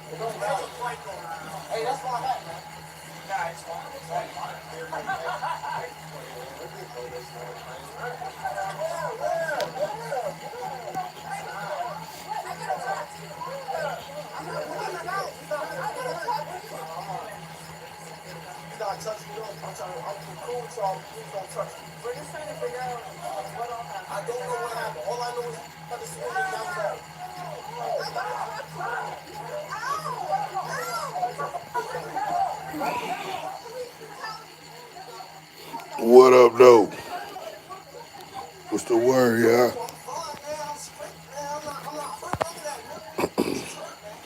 Hey, that's why I'm at, man. Nah, it's fine. You gotta touch me up. I'm cool with y'all. Please don't touch me. We're just trying to figure out what all happened. I don't know what happened. All I know is I just swung me down bad. What up, though? What's the word, y'all? I'm fine, man. I'm straight, man. I'm not hurt none of that, man. Just hurt, man.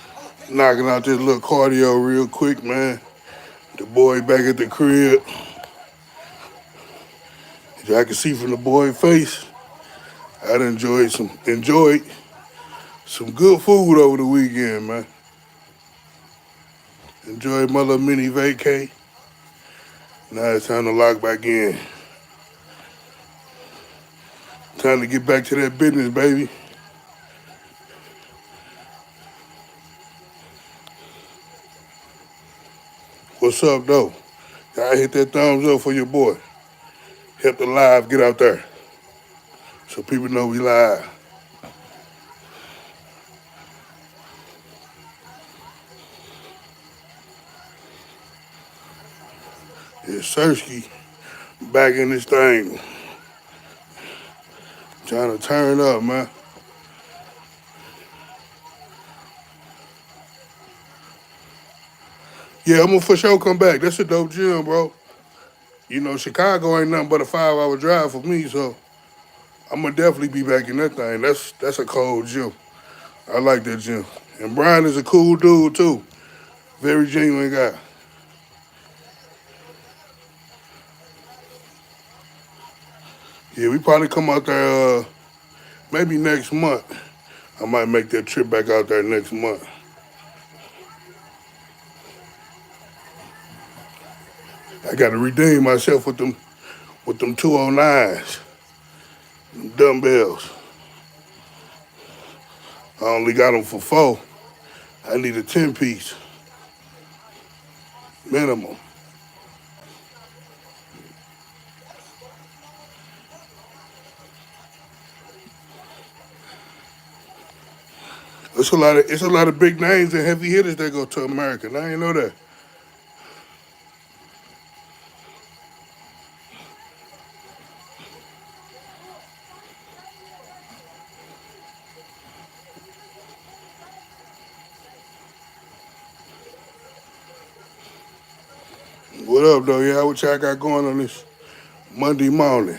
I'm a big man. Knocking out this little cardio real quick, man. The boy back at the crib. As I can see from the boy face, I'd enjoyed some good food over the weekend, man. Enjoyed my little mini vacay. Now it's time to lock back in. Time to get back to that business, baby. What's up, though? Y'all hit that thumbs up for your boy. Help the live get out there so people know we live. It's Sersky back in this thing. Trying to turn up, man. Yeah, I'm gonna for sure come back. That's a dope gym, bro. You know, Chicago ain't nothing but a 5 hour drive for me, so I'm gonna definitely be back in that thing. That's a cold gym. I like that gym. And Brian is a cool dude too. Very genuine guy. Yeah, we probably come out there maybe next month. I might make that trip back out there next month. I gotta redeem myself with them 209s, them dumbbells. I only got them for 4. I need a 10 piece minimum. It's a lot of big names and heavy hitters that go to America. And I ain't know that. What up, though? Yeah, what y'all got going on this Monday morning?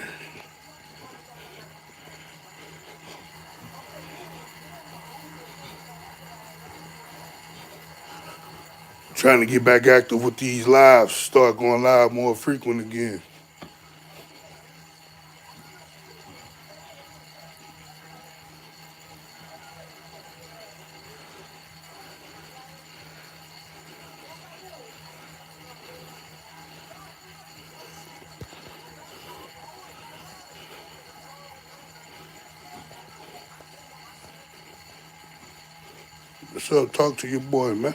Trying to get back active with these lives. Start going live more frequent again. What's up? Talk to your boy, man.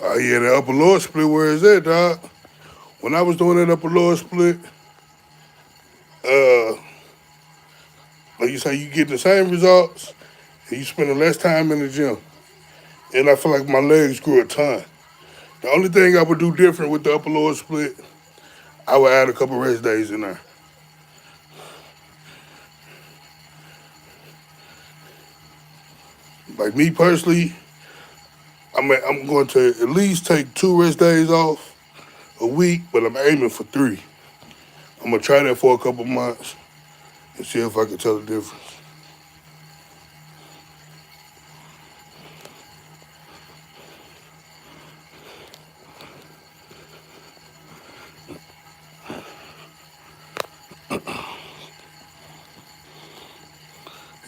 Oh yeah, the upper lower split. Where is that, dog? When I was doing that upper lower split, uh, like you say, you get the same results and you spending less time in the gym. And I feel like my legs grew a ton. The only thing I would do different with the upper lower split, I would add a couple rest days in there. Like me personally, I'm going to at least take 2 rest days off a week, but I'm aiming for 3. I'm gonna try that for a couple months and see if I can tell the difference.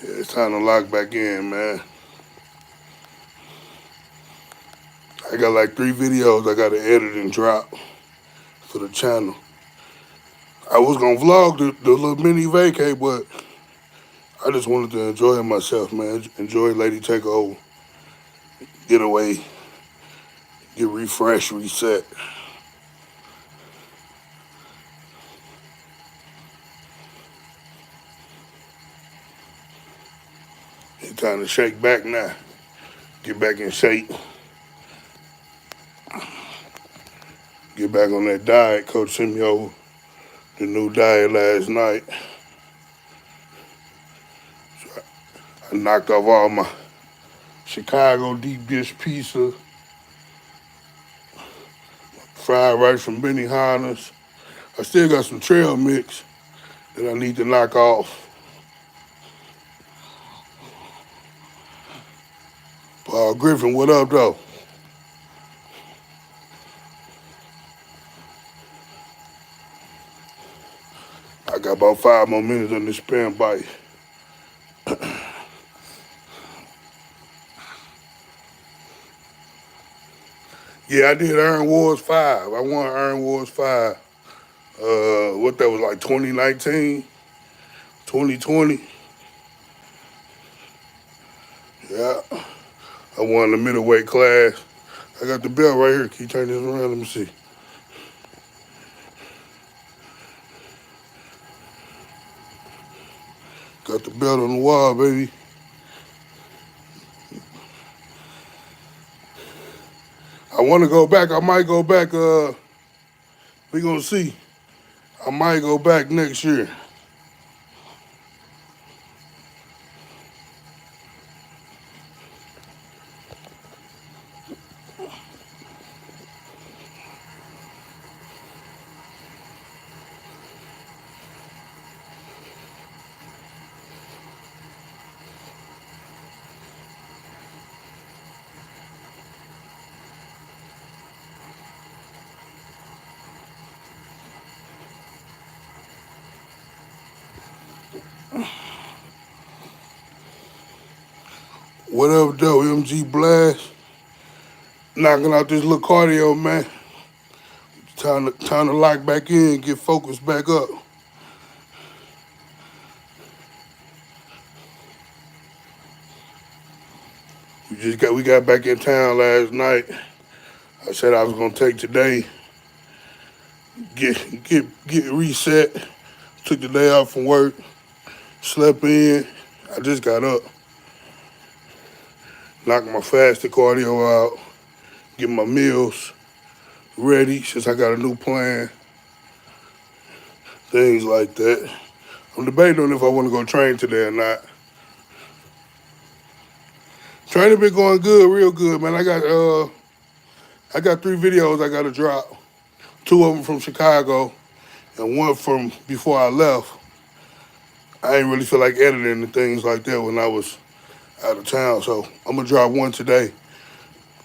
Yeah, It's time to lock back in, man. I got like 3 videos I gotta edit and drop for the channel. I was gonna vlog the little mini vacay, but I just wanted to enjoy myself, man. Enjoy Lady Takeover, get away, get refreshed, reset. It's time to shake back now. Get back in shape. Get back on that diet. Coach sent me over the new diet last night. So I knocked off all my Chicago deep dish pizza, fried rice from Benihana's. I still got some trail mix that I need to knock off. Paul Griffin, what up, though? I got about 5 more minutes on this spam bite. Yeah, I did Earn Wars 5. I won Earn Wars 5. What that was like 2019, 2020. Yeah, I won the middleweight class. I got the belt right here. Can you turn this around? Let me see. Got the belt on the wall, baby. I want to go back. I might go back. We gonna see. I might go back next year. What up, though? MG Blast. Knocking out this little cardio, man. Time to lock back in, get focused back up. We got back in town last night. I said I was gonna take today, get reset. Took the day off from work, slept in. I just got up, knocked my fasted cardio out, get my meals ready since I got a new plan. Things like that. I'm debating on if I want to go train today or not. Training been going good, real good, man. I got 3 videos I gotta drop. 2 of them from Chicago and 1 from before I left. I ain't really feel like editing and things like that when I was out of town, so I'm gonna drop 1 today.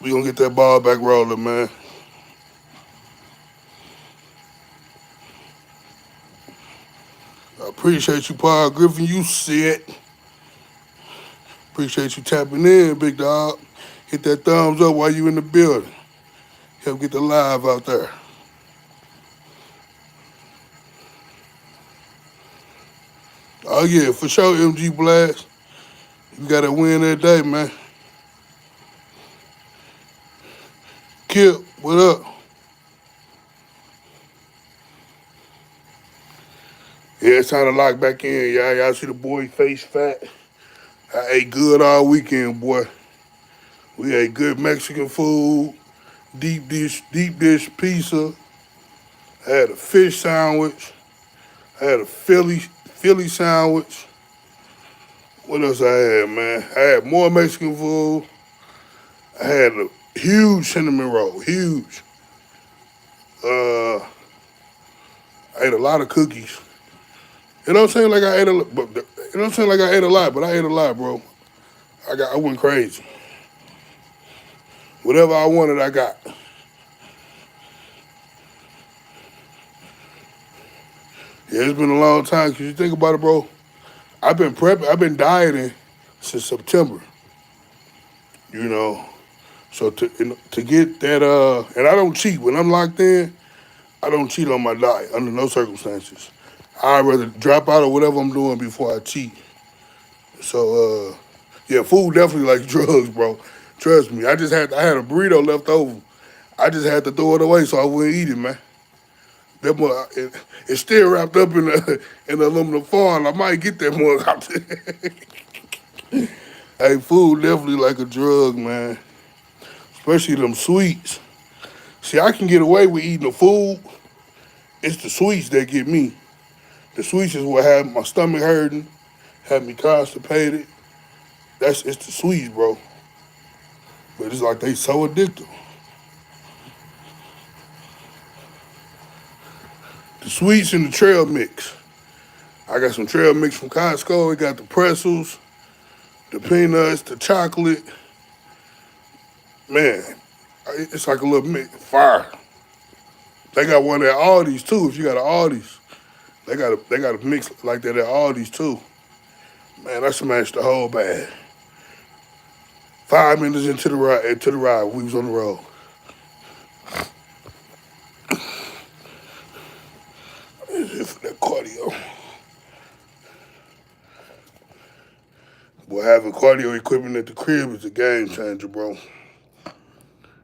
We gonna get that ball back rolling, man. I appreciate you, Paul Griffin. You said. Appreciate you tapping in, big dog. Hit that thumbs up while you in the building. Help get the live out there. Oh yeah, for sure, MG Blast. You got to win that day, man. Kip, what up? Yeah, it's time to lock back in, y'all. Y'all see the boy face fat? I ate good all weekend, boy. We ate good Mexican food, deep dish pizza. I had a fish sandwich. I had a Philly sandwich. What else I had, man? I had more Mexican food. I had a huge cinnamon roll, huge. I ate a lot of cookies. It don't seem like I ate a lot, but it don't seem like I ate a lot, but I ate a lot, bro. I went crazy. Whatever I wanted, I got. Yeah, it's been a long time. Cause you think about it, bro. I've been prepping. I've been dieting since September. You know, so to get that and I don't cheat when I'm locked in. I don't cheat on my diet under no circumstances. I'd rather drop out of whatever I'm doing before I cheat. So yeah, food definitely like drugs, bro. Trust me. I had a burrito left over. I just had to throw it away so I wouldn't eat it, man. It's still wrapped up in in the aluminum foil. I might get that mug out there. Hey, food definitely like a drug, man. Especially them sweets. See, I can get away with eating the food. It's the sweets that get me. The sweets is what had my stomach hurting, had me constipated. It's the sweets, bro. But it's like they so addictive. The sweets and the trail mix. I got some trail mix from Costco. It got the pretzels, the peanuts, the chocolate. Man, it's like a little mix. Fire. They got one at Aldi's too. If you got an Aldi's, they got a mix like that at Aldi's too. Man, I smashed the whole bag. 5 minutes into the ride, we was on the road. It's for that cardio. Boy, having cardio equipment at the crib is a game changer, bro.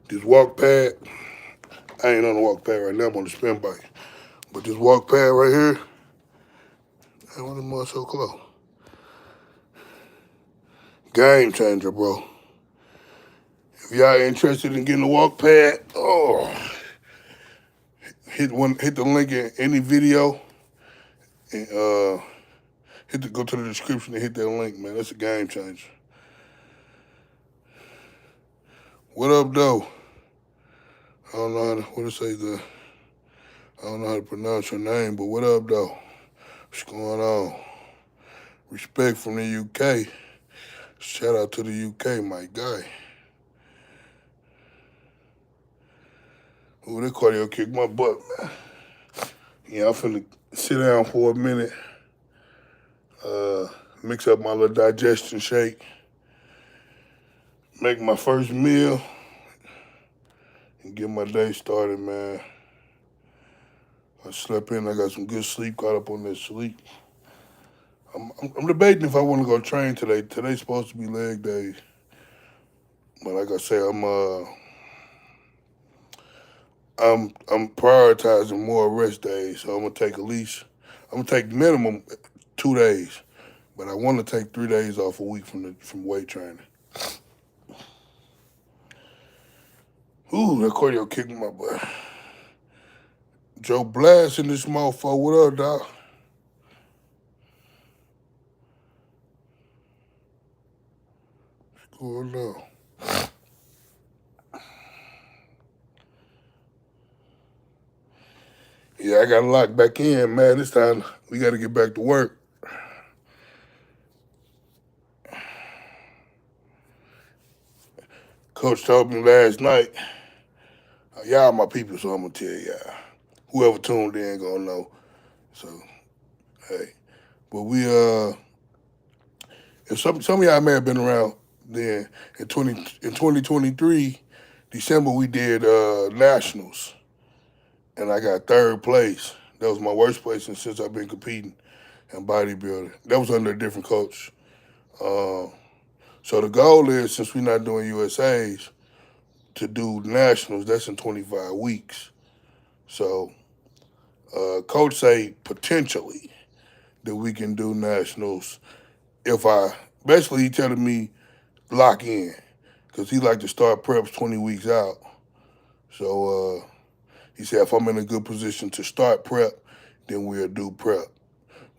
This walk pad, I ain't on the walk pad right now. I'm on the spin bike, but this walk pad right here, I want them more so close. Game changer, bro. If y'all interested in getting a walk pad, hit the link in any video and go to the description and hit that link, man. That's a game changer. What up, though? I don't know I don't know how to pronounce your name, but what up, though? What's going on? Respect from the UK. Shout out to the UK, my guy. Ooh, that cardio kicked my butt, man. Yeah, I'm finna sit down for a minute, mix up my little digestion shake, make my first meal, and get my day started, man. I slept in, I got some good sleep, caught up on that sleep. I'm debating if I want to go train today. Today's supposed to be leg day, but like I say, I'm prioritizing more rest days. So I'm gonna take minimum 2 days, but I want to take 3 days off a week from weight training. Ooh, that cardio kicked my butt. Joe Blast in this motherfucker. What up, dog? What's going on? Yeah, I got locked back in, man. This time we got to get back to work. Coach told me last night, y'all my people, so I'm gonna tell y'all. Whoever tuned in gonna know. So, hey, but if some of y'all may have been around then in 2023, December we did nationals, and I got third place. That was my worst place since I've been competing in bodybuilding. That was under a different coach. Uh, so the goal is, since we're not doing USA's, to do nationals. That's in 25 weeks. So coach say potentially that we can do nationals if basically he telling me lock in because he like to start preps 20 weeks out. So he said if I'm in a good position to start prep, then we'll do prep.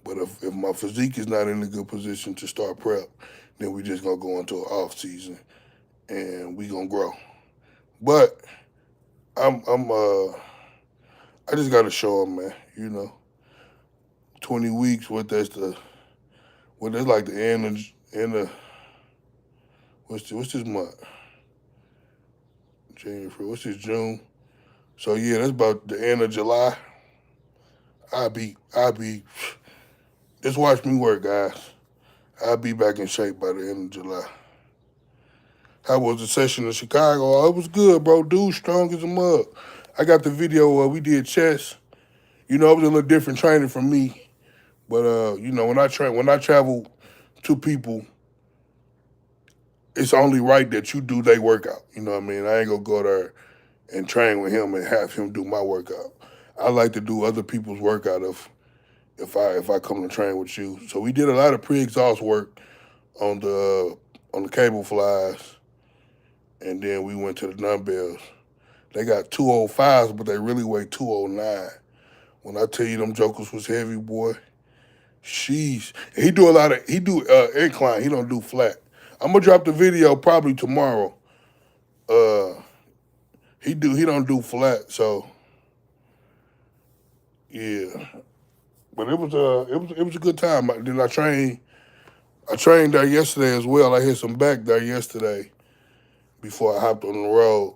But if my physique is not in a good position to start prep, then we just gonna go into an off season and we gonna grow. But I just gotta show him, man. 20 weeks. That's like the end of what's this month? January. What's this, June? So yeah, that's about the end of July. I be. Just watch me work, guys. I'll be back in shape by the end of July. How was the session in Chicago? Oh, it was good, bro. Dude, strong as a mug. I got the video where we did chess. You know, it was a little different training from me. But you know, when I travel to people, it's only right that you do their workout. You know what I mean? I ain't gonna go there and train with him and have him do my workout. I like to do other people's workout if I come to train with you. So we did a lot of pre-exhaust work on the cable flies, and then we went to the dumbbells. They got 205s, but they really weigh 209. When I tell you them jokers was heavy, boy, sheesh. He do a lot of he do incline. He don't do flat. I'm gonna drop the video probably tomorrow. Uh, he don't do flat. So yeah, but it was a good time. Then I trained there yesterday as well. I hit some back there yesterday before I hopped on the road.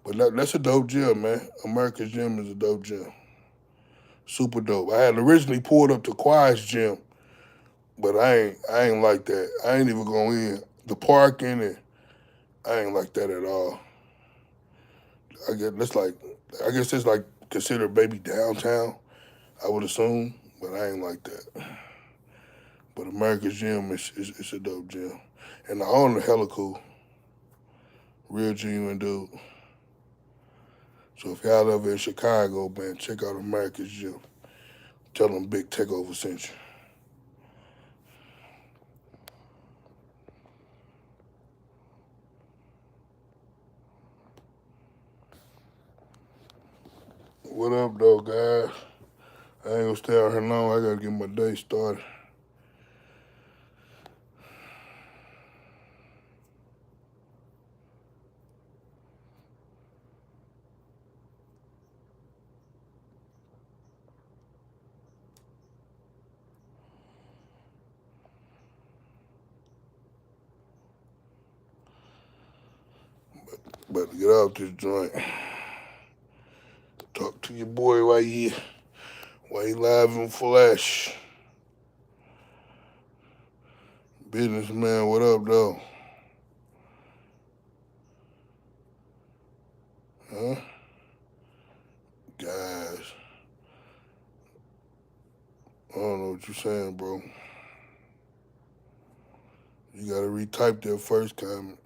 But that's a dope gym, man. America's Gym is a dope gym. Super dope. I had originally pulled up to Quiet's gym, but I ain't like that. I ain't even going in. The parking and I ain't like that at all. I guess it's like considered maybe downtown, I would assume, but I ain't like that. But America's Gym is a dope gym. And the owner hella cool. Real genuine dude. So if y'all ever in Chicago, man, check out America's Gym. Tell them Big Takeover sent you. What up, though, guys? I ain't gonna stay out here long. I gotta get my day started. But to get out this joint. Talk to your boy while you live in flesh. Businessman, what up, though? Huh? Guys, I don't know what you're saying, bro. You gotta retype that first comment.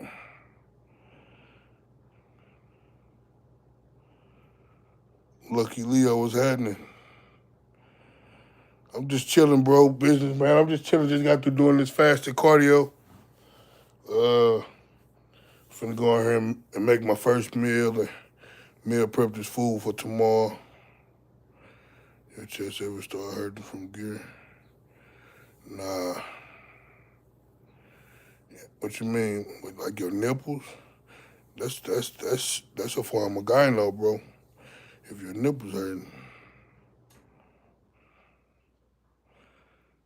Lucky Leo, what's happening? I'm just chilling, bro. Businessman, I'm just chilling. Just got through doing this fasted cardio. Uh, Finna go in here and make my first meal. And meal prep this food for tomorrow. Your chest ever start hurting from gear? Nah. What you mean? Like your nipples? That's a form of gyno, bro. If your nipples hurting,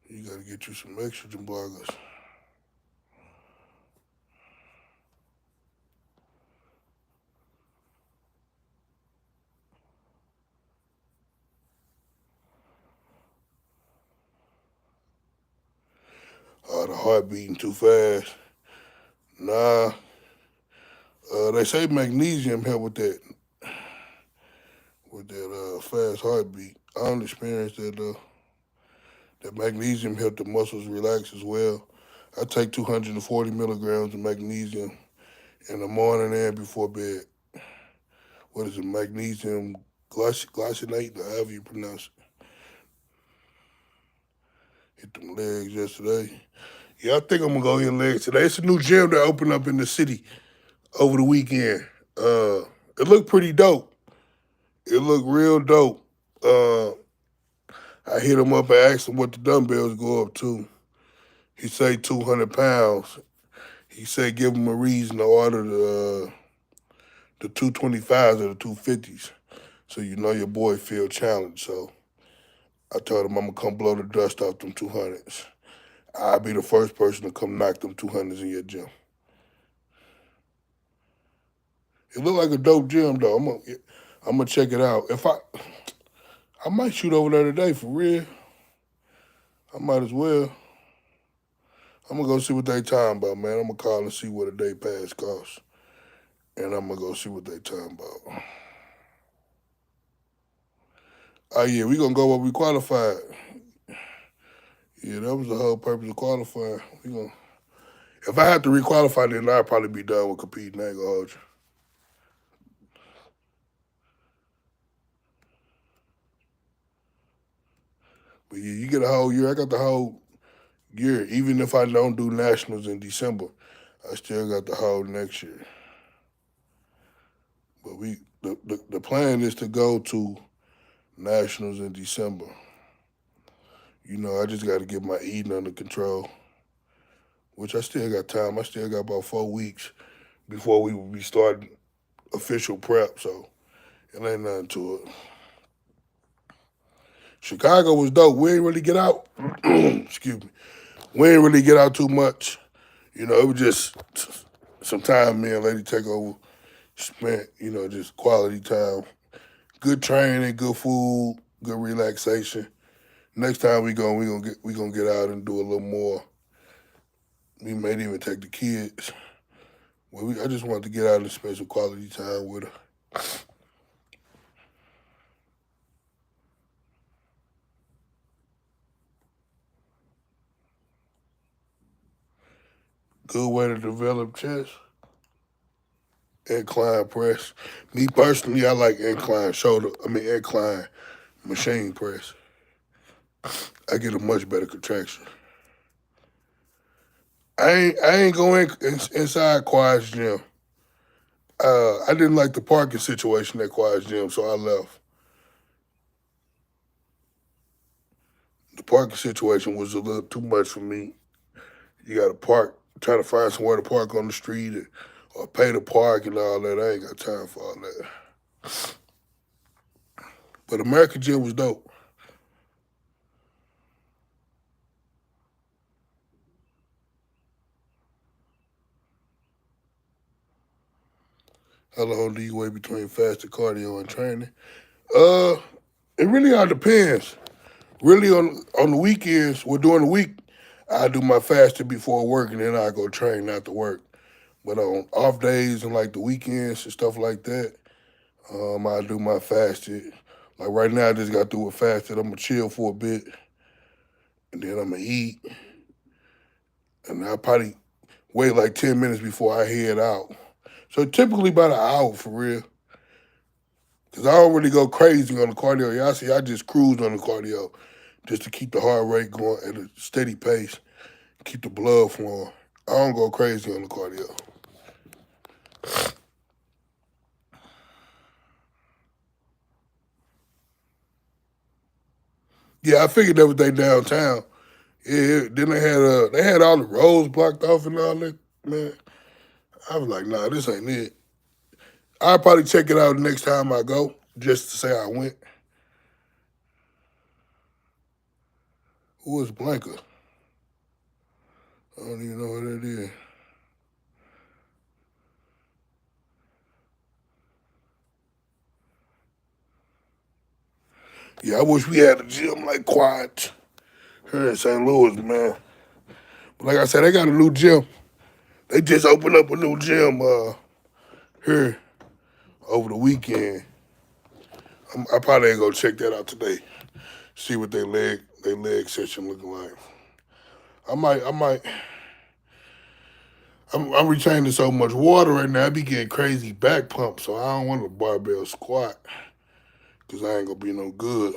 you gotta get you some estrogen blockers. The heart beating too fast. Nah. They say magnesium help with that fast heartbeat. I don't experience that though. That magnesium help the muscles relax as well. I take 240 milligrams of magnesium in the morning and before bed. What is it? Magnesium glycinate, or however you pronounce it. Hit them legs yesterday. Yeah, I think I'm gonna go hit legs today. It's a new gym that opened up in the city over the weekend. It looked pretty dope. It looked real dope. I hit him up and asked him what the dumbbells go up to. He said 200 pounds. He said give him a reason to order the 225s or the 250s. So you know your boy feel challenged. So I told him I'm gonna come blow the dust off them 200s. I'll be the first person to come knock them 200s in your gym. It looked like a dope gym though. I'm gonna check it out. I might shoot over there today for real. I might as well. I'm gonna go see what they talking about, man. I'm gonna call and see what a day pass costs, and I'm gonna go see what they talking about. Oh yeah, we gonna go where we qualified. Yeah, that was the whole purpose of qualifying. We gonna. If I have to requalify, then I'll probably be done with competing. I ain't gonna hold you. But yeah, you get a whole year. I got the whole year. Even if I don't do nationals in December, I still got the whole next year. But the plan is to go to nationals in December. You know, I just got to get my eating under control, which I still got time. I still got about 4 weeks before we will be starting official prep, so it ain't nothing to it. Chicago was dope. We ain't really get out. Excuse me. We ain't really get out too much. You know, it was just some time me and Lady Takeover spent, you know, just quality time. Good training, good food, good relaxation. Next time we gonna get out and do a little more. We may even take the kids. Well, I just wanted to get out and spend some quality time with her. Good way to develop chest. Incline press. Me personally, I like incline machine press. I get a much better contraction. I ain't going inside Quiet's gym. I didn't like the parking situation at Quiet's gym, so I left. The parking situation was a little too much for me. You got to park, try to find somewhere to park on the street, or pay to park and all that. I ain't got time for all that. But American Gym was dope. How long do you wait between fasted cardio and training? Uh, it really all depends. Really on the weekends, well during the week, I do my fasting before work and then I go train after work. But on off days and like the weekends and stuff like that, I do my fasted. Like right now, I just got through with fasted. I'm gonna chill for a bit, and then I'm gonna eat, and I'll probably wait like 10 minutes before I head out. So typically about an hour for real. Cause I don't really go crazy on the cardio. Y'all see, I just cruise on the cardio just to keep the heart rate going at a steady pace, keep the blood flowing. I don't go crazy on the cardio. Yeah, I figured that was they downtown. Yeah, then they had all the roads blocked off and all that. Man, I was like, nah, this ain't it. I'll probably check it out next time I go, just to say I went. Who is Blanca? I don't even know what that is. Yeah, I wish we had a gym like Quiet here in St. Louis, man. But like I said, they got a new gym. They just opened up a new gym here over the weekend. I probably ain't gonna check that out today. See what their leg session looking like. I might. I'm retaining so much water right now. I be getting crazy back pumps, so I don't want a barbell squat because I ain't gonna be no good.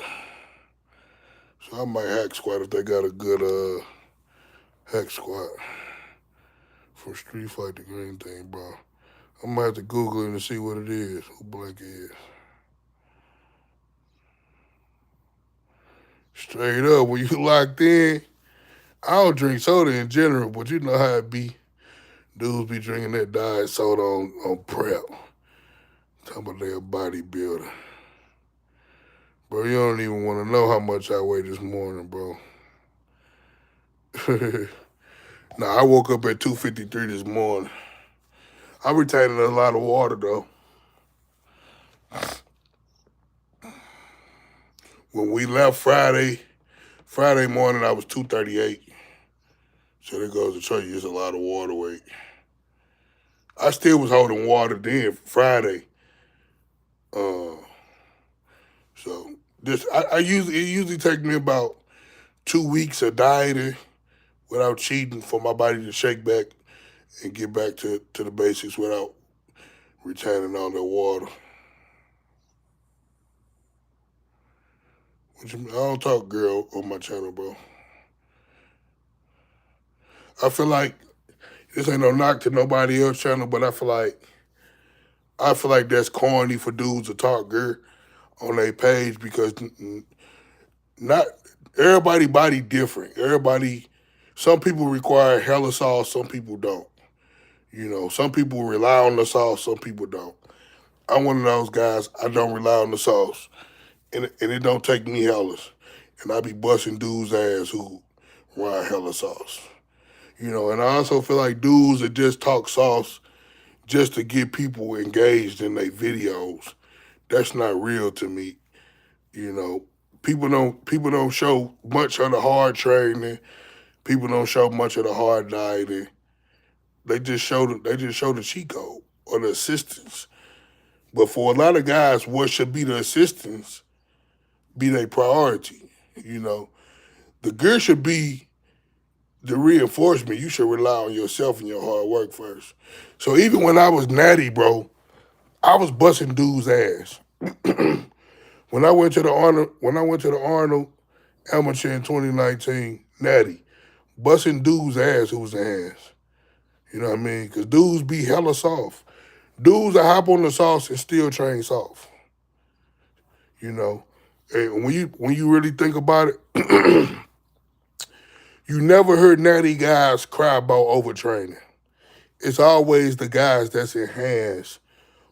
So I might hack squat if they got a good hack squat from Street Fighter Green thing, bro. I'm gonna have to Google it and see what it is. Who Blank is. Straight up, when you locked in, I don't drink soda in general, but you know how it be. Dudes be drinking that diet soda on prep. Talking about their bodybuilder. Bro, you don't even want to know how much I weigh this morning, bro. Nah, I woke up at 253 this morning. I'm retaining a lot of water though. When we left Friday morning I was 238. So that goes to show you it's a lot of water weight. I still was holding water then Friday. Uh, so this I usually it usually takes me about 2 weeks of dieting without cheating for my body to shake back and get back to the basics without retaining all that water. What you mean? I don't talk girl on my channel, bro. I feel like this ain't no knock to nobody else channel, but I feel like that's corny for dudes to talk girl on their page because not everybody body different. Everybody, some people require hella sauce, some people don't. You know, some people rely on the sauce, some people don't. I'm one of those guys. I don't rely on the sauce, and it don't take me hellas, and I be busting dudes' ass who run hella sauce. You know, and I also feel like dudes that just talk sauce just to get people engaged in their videos. That's not real to me. You know, people don't show much of the hard training. People don't show much of the hard dieting. They just show the cheat code or the assistance. But for a lot of guys, what should be the assistance be their priority. You know, the gear should be the reinforcement. You should rely on yourself and your hard work first. So even when I was natty, bro, I was busting dudes' ass. When I went to the Arnold amateur in 2019, natty, busting dudes' ass who was the ass. You know what I mean? Because dudes be hella soft. Dudes that hop on the sauce and still train soft. You know, and when you really think about it, you never heard natty guys cry about overtraining. It's always the guys that's enhanced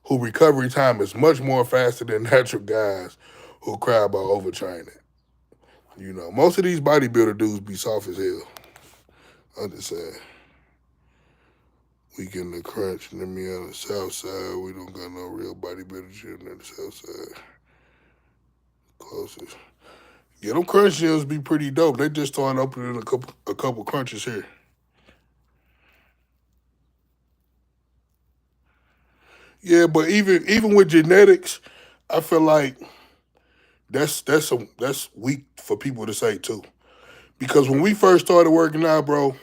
who recovery time is much more faster than natural guys who cry about overtraining. You know, most of these bodybuilder dudes be soft as hell. I'm just saying. We getting the crunch, and then me on the south side, we don't got no real bodybuilder gym on the south side. Closest. Yeah, them crunch gyms be pretty dope. They just started opening a couple crunches here. Yeah, but even with genetics, I feel like that's weak for people to say too. Because when we first started working out, bro,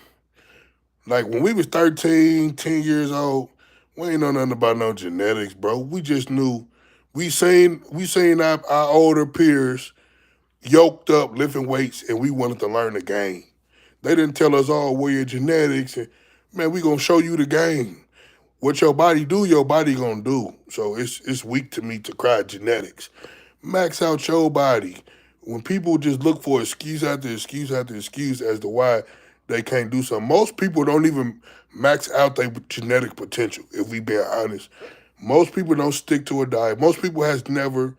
like when we was 13, 10 years old, we ain't know nothing about no genetics, bro. We just knew we seen our older peers yoked up lifting weights and we wanted to learn the game. They didn't tell us all where your genetics and man, we gonna show you the game. What your body do, your body gonna do. So it's weak to me to cry genetics. Max out your body. When people just look for excuse after excuse after excuse as to why they can't do something, most people don't even max out their genetic potential, if we being honest. Most people don't stick to a diet. Most people has never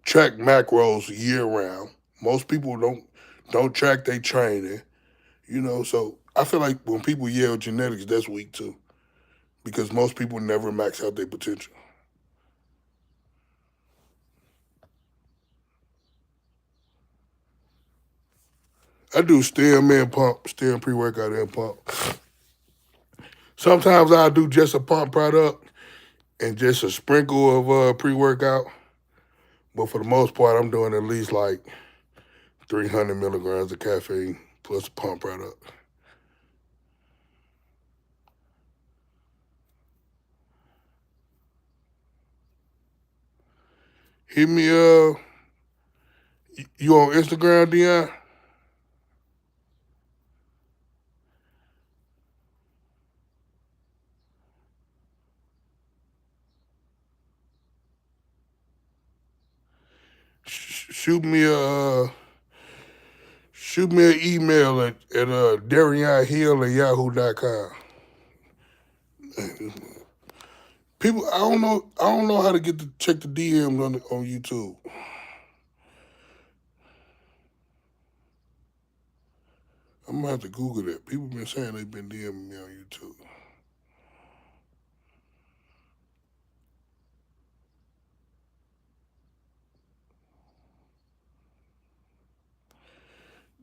tracked macros year round. Most people don't track their training. You know, so I feel like when people yell genetics, that's weak too. Because most people never max out their potential. I do stem and pump, stem pre-workout and pump. Sometimes I do just a pump product and just a sprinkle of pre-workout. But for the most part, I'm doing at least like 300 milligrams of caffeine plus a pump product. Hit me, you on Instagram, Dion? Shoot me an email at DarionHill@yahoo.com. People, I don't know how to get to check the DMs on YouTube. I'm gonna have to Google that. People been saying they've been DMing me on YouTube.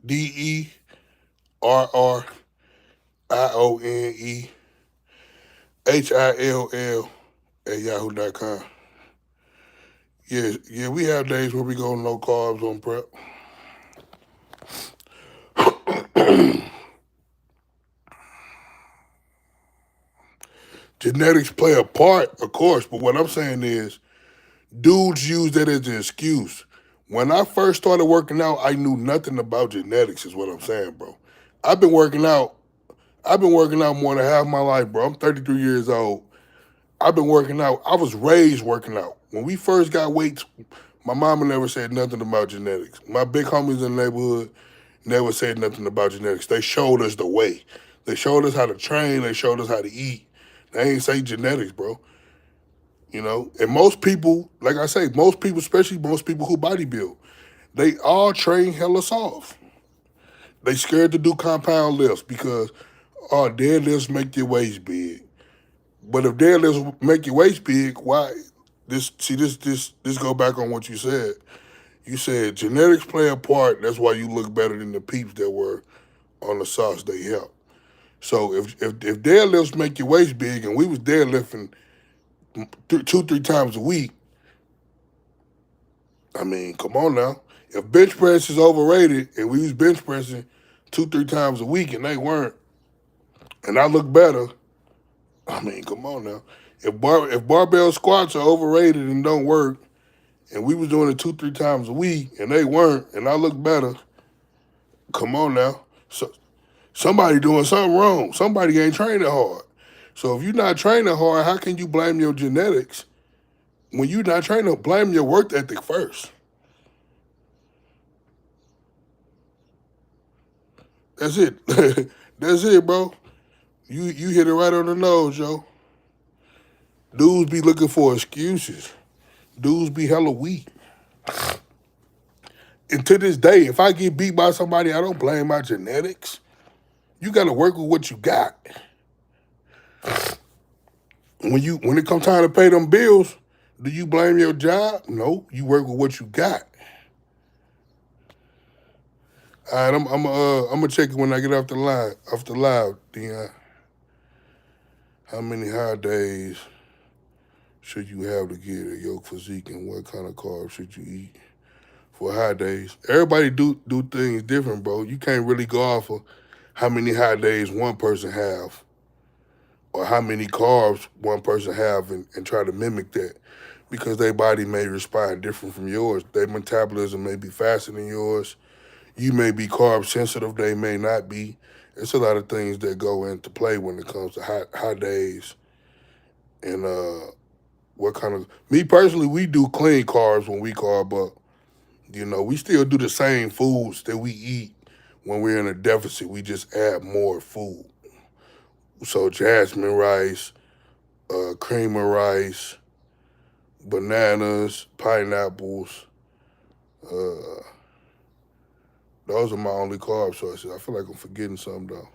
DERRION IONEHILL at yahoo.com. Yeah, we have days where we go no carbs on prep. Genetics play a part, of course, but what I'm saying is dudes use that as an excuse. When I first started working out, I knew nothing about genetics, is what I'm saying, bro. I've been working out. I've been working out more than half my life, bro. I'm 33 years old. I've been working out. I was raised working out. When we first got weights, my mama never said nothing about genetics. My big homies in the neighborhood never said nothing about genetics. They showed us the way. They showed us how to train. They showed us how to eat. They ain't say genetics, bro. You know, and most people, like I say, most people, especially most people who bodybuild, they all train hella soft. They scared to do compound lifts because deadlifts make your waist big. But if deadlifts make your waist big, why? This go back on what you said. You said genetics play a part. That's why you look better than the peeps that were on the sauce they help. So if deadlifts make your waist big, and we was deadlifting 2-3 times a week, I mean, come on now. If bench press is overrated and we was bench pressing 2-3 times a week and they weren't, and I look better, I mean, come on now. If barbell squats are overrated and don't work, and we was doing it 2-3 times a week and they weren't, and I look better, come on now. So somebody doing something wrong. Somebody ain't training hard. So if you're not training hard, how can you blame your genetics when you're not training? Blame your work ethic first. That's it. That's it, bro. You hit it right on the nose, yo. Dudes be looking for excuses. Dudes be hella weak. And to this day, if I get beat by somebody, I don't blame my genetics. You got to work with what you got. When it comes time to pay them bills, do you blame your job? No, you work with what you got. All right, I'm gonna check it when I get off the live, Dion. How many high days should you have to get a yolk physique, and what kind of carbs should you eat for high days? Everybody do things different, bro. You can't really go off of how many high days one person have or how many carbs one person have and try to mimic that because their body may respond different from yours. Their metabolism may be faster than yours. You may be carb sensitive, they may not be. It's a lot of things that go into play when it comes to high days and what kind of. Me personally, we do clean carbs when we carb up. You know, we still do the same foods that we eat when we're in a deficit. We just add more food. So jasmine rice, cream of rice, bananas, pineapples. Uh, those are my only carb sources. I feel like I'm forgetting something though.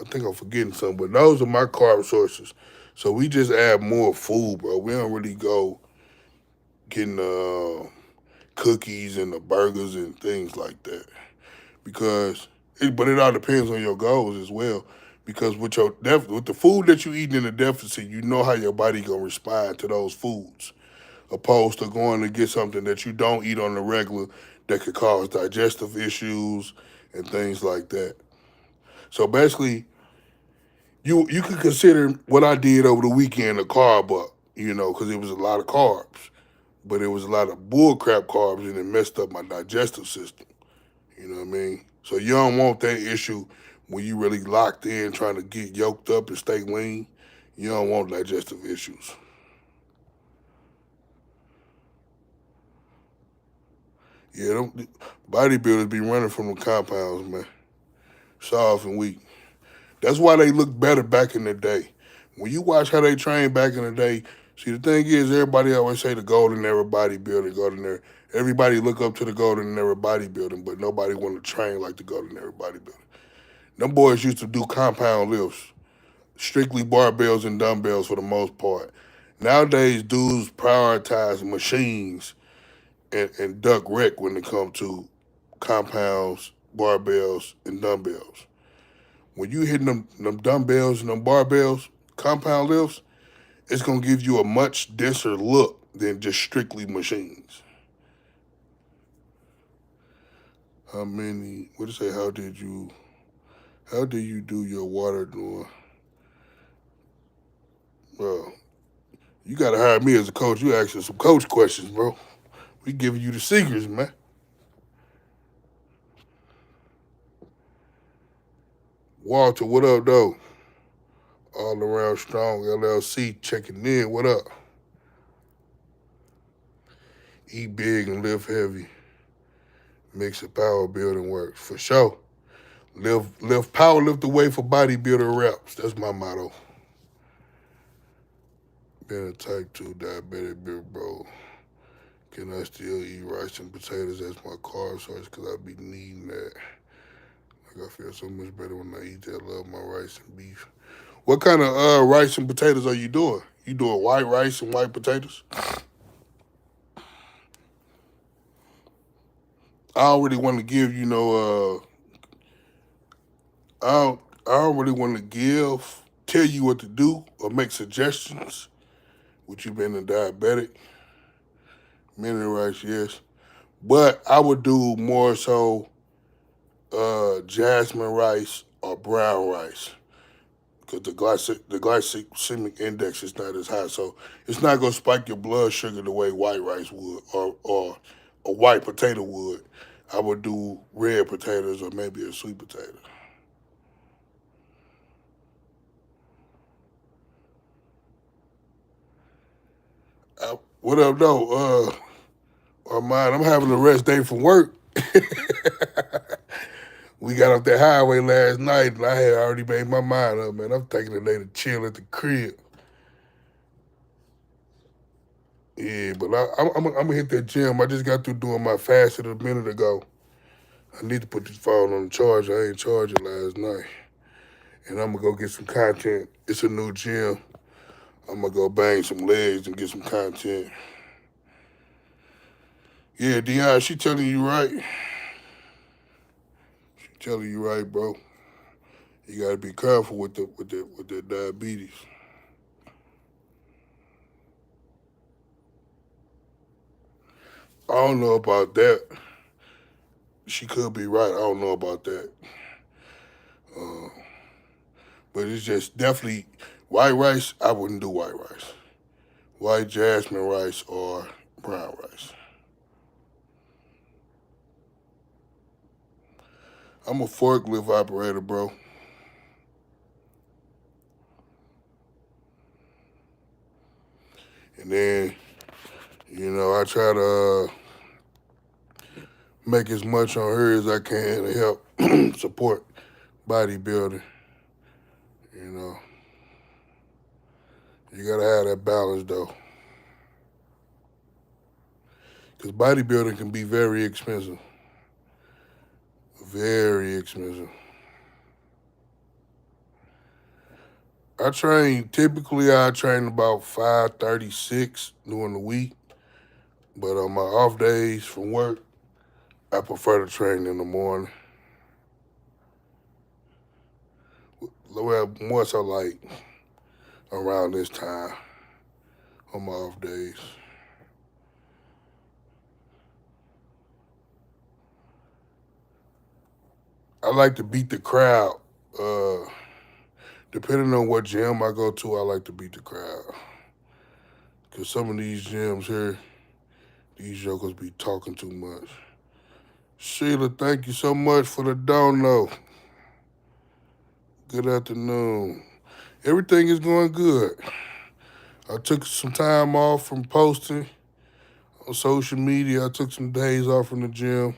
I think I'm forgetting something, but those are my carb sources. So we just add more food, bro. We don't really go getting cookies and the burgers and things like that because but it all depends on your goals as well. Because with the food that you eat in a deficit, you know how your body gonna respond to those foods, opposed to going to get something that you don't eat on the regular that could cause digestive issues and things like that. So basically, you could consider what I did over the weekend a carb up, you know, because it was a lot of carbs, but it was a lot of bullcrap carbs and it messed up my digestive system. You know what I mean? So you don't want that issue when you really locked in trying to get yoked up and stay lean. You don't want digestive issues. Yeah, them bodybuilders be running from the compounds, man. Soft and weak. That's why they look better back in the day. When you watch how they train back in the day, see the thing is everybody always say the golden era bodybuilding, golden era. Everybody look up to the golden era bodybuilding, but nobody want to train like the golden era bodybuilding. Them boys used to do compound lifts, strictly barbells and dumbbells for the most part. Nowadays, dudes prioritize machines and duck wreck when it comes to compounds, barbells, and dumbbells. When you hitting them dumbbells and them barbells, compound lifts, it's gonna give you a much denser look than just strictly machines. How many? What did it say? How did you do your water doing? Well, you gotta hire me as a coach. You asking some coach questions, bro. We giving you the secrets, man. Walter, what up, though? All around strong LLC checking in. What up? Eat big and lift heavy. Makes a power building work for sure. Lift power, lift the weight for bodybuilder reps. That's my motto. Being a type 2 diabetic, big bro. Can I still eat rice and potatoes as my carb source? Because I be needing that. Like, I feel so much better when I eat that. I love my rice and beef. What kind of rice and potatoes are you doing? You doing white rice and white potatoes? I don't really want to give, I don't really want to tell you what to do or make suggestions. With you being a diabetic, mineral rice, yes. But I would do more so jasmine rice or brown rice because the glycemic index is not as high, so it's not gonna spike your blood sugar the way white rice would or a white potato would. I would do red potatoes or maybe a sweet potato. What up, though? Armand, I'm having a rest day from work. We got off that highway last night, and I had already made my mind up, man. I'm taking a day to chill at the crib. Yeah, but I'm gonna hit that gym. I just got through doing my fasted a minute ago. I need to put this phone on the charger. I ain't charging last night. And I'm gonna go get some content. It's a new gym. I'm gonna go bang some legs and get some content. Yeah, Dion, she telling you right. She telling you right, bro. You gotta be careful with the diabetes. I don't know about that. She could be right. I don't know about that. Uh, but it's just definitely white rice. I wouldn't do white rice. White jasmine rice or brown rice. I'm a forklift operator, bro. And then, I try to make as much on her as I can to help support bodybuilding. You know, you gotta have that balance though, because bodybuilding can be very expensive. Very expensive. I train about 5:36 during the week, but on my off days from work, I prefer to train in the morning. Well, more so like around this time on my off days. I like to beat the crowd. Uh, Depending on what gym I go to, I like to beat the crowd. Cause some of these gyms here, these jokers be talking too much. Sheila, thank you so much for the dono. Good afternoon. Everything is going good. I took some time off from posting on social media. I took some days off from the gym.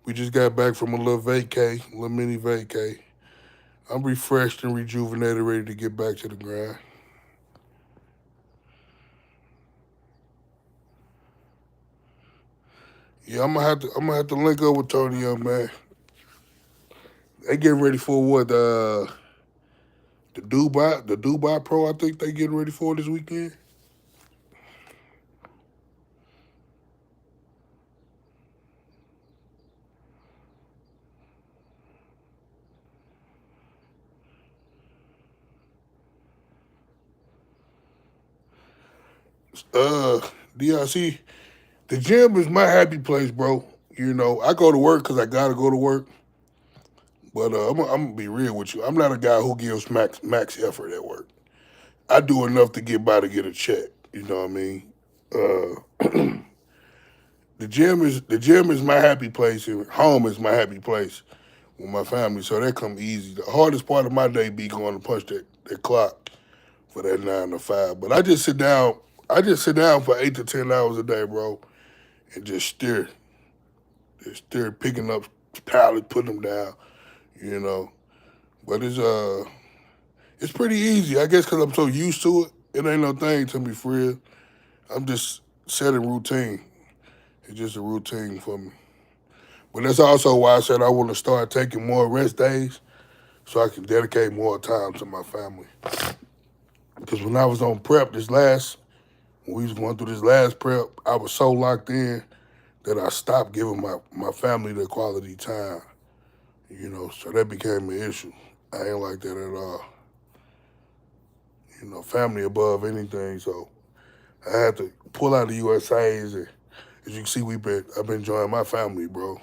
We just got back from a a little mini vacay. I'm refreshed and rejuvenated, ready to get back to the grind. Yeah, I'm gonna have to link up with Tonio, man. They getting ready for what? The Dubai Pro. I think they getting ready for this weekend. Uh, DRC, the gym is my happy place, bro. You know, I go to work because I gotta go to work. But I'm gonna be real with you. I'm not a guy who gives max effort at work. I do enough to get by to get a check. You know what I mean? The gym is my happy place, and home is my happy place with my family. So that come easy. The hardest part of my day be going to punch that clock for that 9 to 5. But I just sit down. I just sit down for 8 to 10 hours a day, bro, and just stare, picking up pallets, putting them down. You know, but it's pretty easy. I guess because I'm so used to it. It ain't no thing to me for real. I'm just setting routine. It's just a routine for me. But that's also why I said I want to start taking more rest days so I can dedicate more time to my family. Because when I was on prep when we was going through this last prep, I was so locked in that I stopped giving my family the quality time. You know, so that became an issue. I ain't like that at all. You know, family above anything. So I had to pull out the USAs, and as you can see, I've been enjoying my family, bro.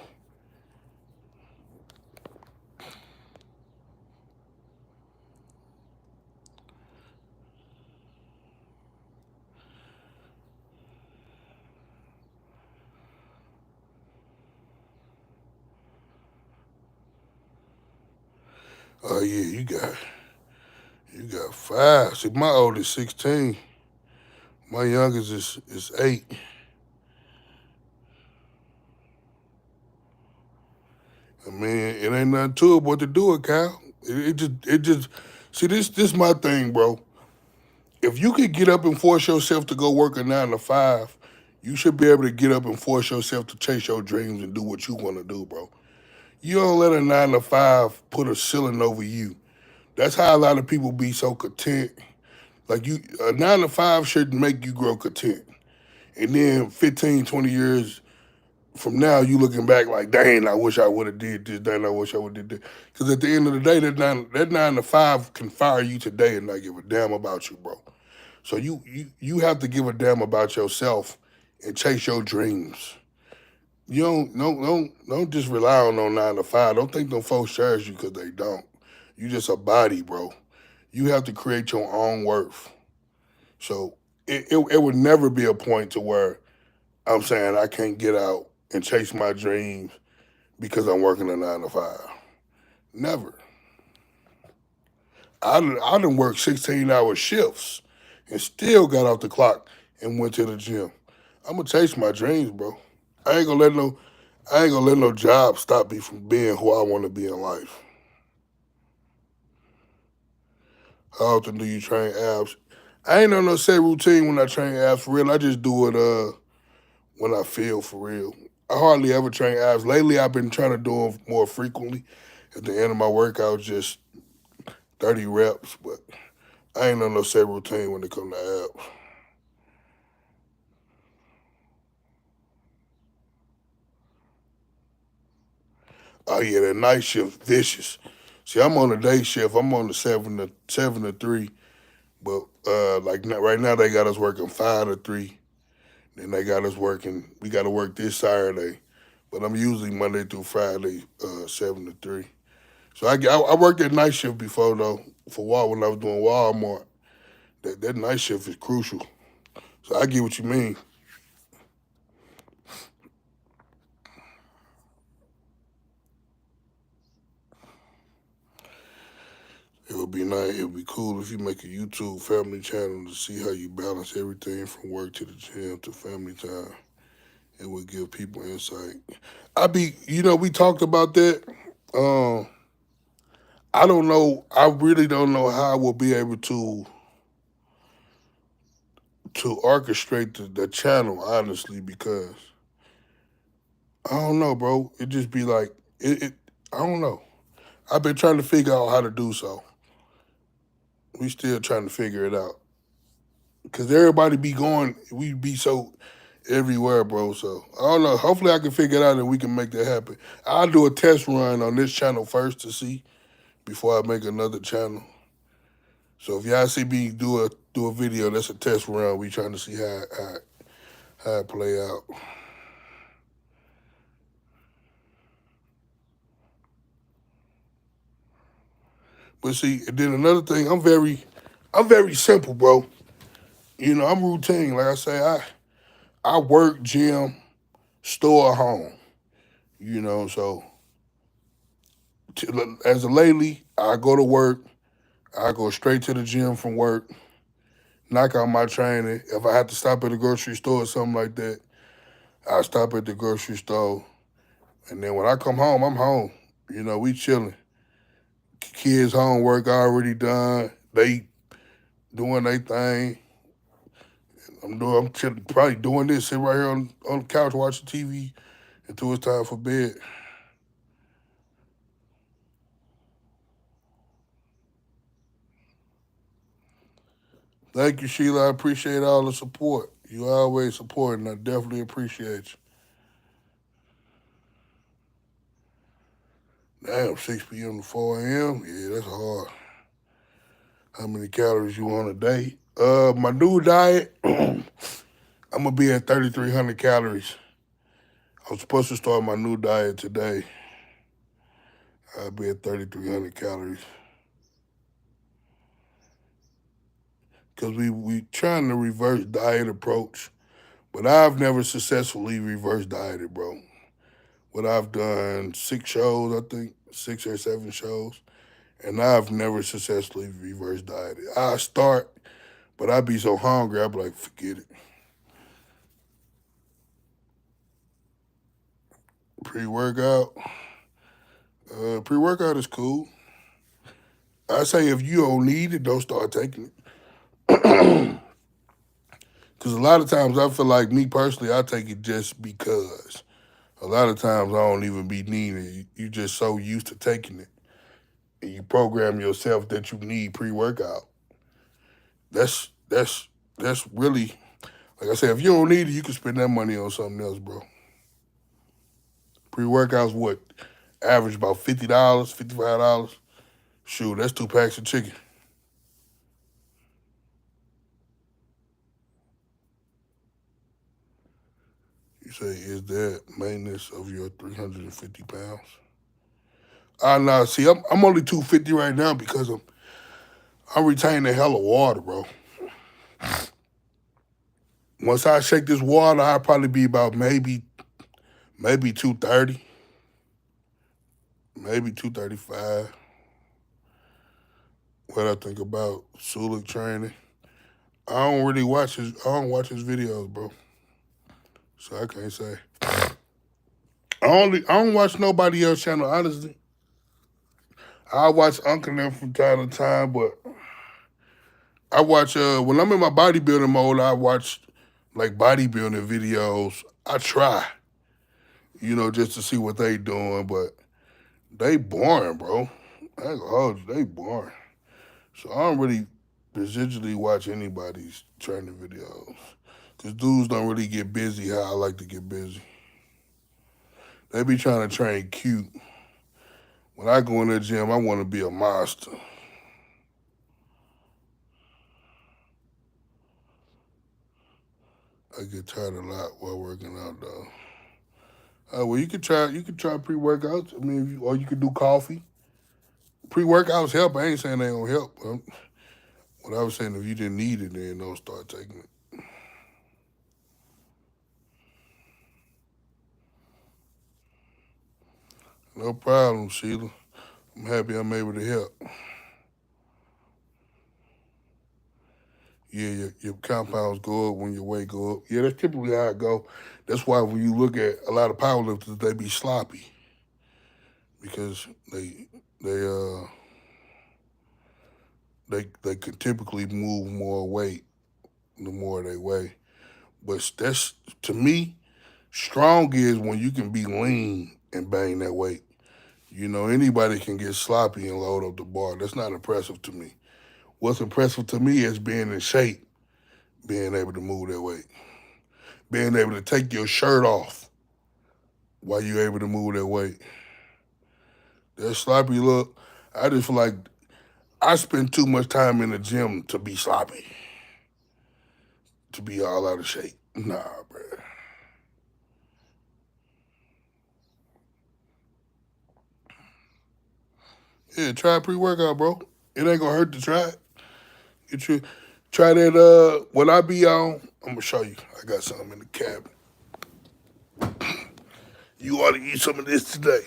Oh yeah, you got five. See, my oldest 16. My youngest is 8. I mean, it ain't nothing to it but to do it, Kyle. It just see this my thing, bro. If you could get up and force yourself to go work a 9 to 5, you should be able to get up and force yourself to chase your dreams and do what you want to do, bro. You don't let a 9 to 5 put a ceiling over you. That's how a lot of people be so content. Like a 9 to 5 should make you grow content. And then 15, 20 years from now, you looking back like, dang, I wish I would have did this. Dang, I wish I would have did that. Because at the end of the day, that 9 to 5 can fire you today and not give a damn about you, bro. So you have to give a damn about yourself and chase your dreams. You don't just rely on no 9 to 5. Don't think them folks charge you because they don't. You just a body, bro. You have to create your own worth. So it would never be a point to where I'm saying I can't get out and chase my dreams because I'm working a 9 to 5. Never. I done worked 16-hour shifts and still got off the clock and went to the gym. I'm gonna chase my dreams, bro. I ain't gonna let no I ain't gonna let no job stop me from being who I want to be in life. How often do you train abs? I ain't on no set routine when I train abs for real. I just do it when I feel for real. I hardly ever train abs. Lately, I've been trying to do them more frequently. At the end of my workout, just 30 reps, but I ain't on no set routine when it comes to abs. Oh yeah, that night shift vicious. See, I'm on the day shift. I'm on the 7 to 3, but right now they got us working 5 to 3. Then they got us working. We got to work this Saturday, but I'm usually Monday through Friday, 7 to 3. So I worked that night shift before though. For when I was doing Walmart, that night shift is crucial. So I get what you mean. It would be nice. It would be cool if you make a YouTube family channel to see how you balance everything from work to the gym to family time. It would give people insight. We talked about that. Um, I don't know. I really don't know how I will be able to orchestrate the channel honestly because I don't know, bro. It just be like it. I don't know. I've been trying to figure out how to do so. We still trying to figure it out because everybody be going. We be so everywhere, bro. So I don't know. Hopefully, I can figure it out and we can make that happen. I'll do a test run on this channel first to see before I make another channel. So if y'all see me do do a video that's a test run. We trying to see how it play out. But see, and then another thing, I'm very simple, bro. You know, I'm routine. Like I say, I work, gym, store, home. You know, so as a lately, I go to work. I go straight to the gym from work, knock out my training. If I have to stop at the grocery store or something like that, I stop at the grocery store. And then when I come home, I'm home. You know, we chilling. Kids' homework already done. They doing their thing. I'm chilling, probably doing this, sitting right here on the couch watching TV until it's time for bed. Thank you, Sheila. I appreciate all the support. You always support, and I definitely appreciate you. Damn, 6 p.m. to 4 a.m. Yeah, that's hard. How many calories you want a day? My new diet, I'm gonna be at 3,300 calories. I'm supposed to start my new diet today. I'll be at 3,300 calories. Cause we trying to reverse diet approach, but I've never successfully reverse dieted, bro. What I've done 6 shows, I think 6 or 7 shows, and I've never successfully reverse dieted. I start, but I be so hungry, I be like, forget it. Pre-workout, pre-workout is cool. I say if you don't need it, don't start taking it. Because a lot of times I feel like me personally, I take it just because. A lot of times I don't even be needing it. You just so used to taking it, and you program yourself that you need pre-workout. That's that's that's really, like I said, if you don't need it, you can spend that money on something else, bro. Pre-workout's what? Average about $50, $55. Shoot, that's 2 packs of chicken. You say, is that maintenance of your 350 pounds? Nah, see, I'm only 250 right now because I'm retaining a hell of water, bro. Once I shake this water, I'll probably be about maybe 230, maybe 235. What I think about Sulik training. I don't watch his videos, bro. So I can't say. I don't watch nobody else channel, honestly. I watch Uncle them from time to time, but I watch when I'm in my bodybuilding mode, I watch like bodybuilding videos. I try, just to see what they doing, but they boring, bro. I ain't gonna hold you, they boring. So I don't really residually watch anybody's training videos. Cause dudes don't really get busy how I like to get busy. They be trying to train cute. When I go in the gym, I want to be a monster. I get tired a lot while working out, though. Well, you could try pre-workouts. I mean, or you could do coffee. Pre-workouts help. I ain't saying they don't help. What I was saying, if you didn't need it, then don't start taking it. No problem, Sheila. I'm happy I'm able to help. Yeah, your compounds go up when your weight go up. Yeah, that's typically how it go. That's why when you look at a lot of powerlifters, they be sloppy because they could typically move more weight the more they weigh. But that's, to me, strong is when you can be lean and bang that weight. Anybody can get sloppy and load up the bar. That's not impressive to me. What's impressive to me is being in shape, being able to move that weight, being able to take your shirt off while you're able to move that weight. That sloppy look, I just feel like I spend too much time in the gym to be sloppy. to be all out of shape. Nah, bro. Yeah, try pre-workout, bro. It ain't gonna hurt to try it. Get you try that what I be on. I'm gonna show you. I got something in the cabinet. You ought to eat some of this today.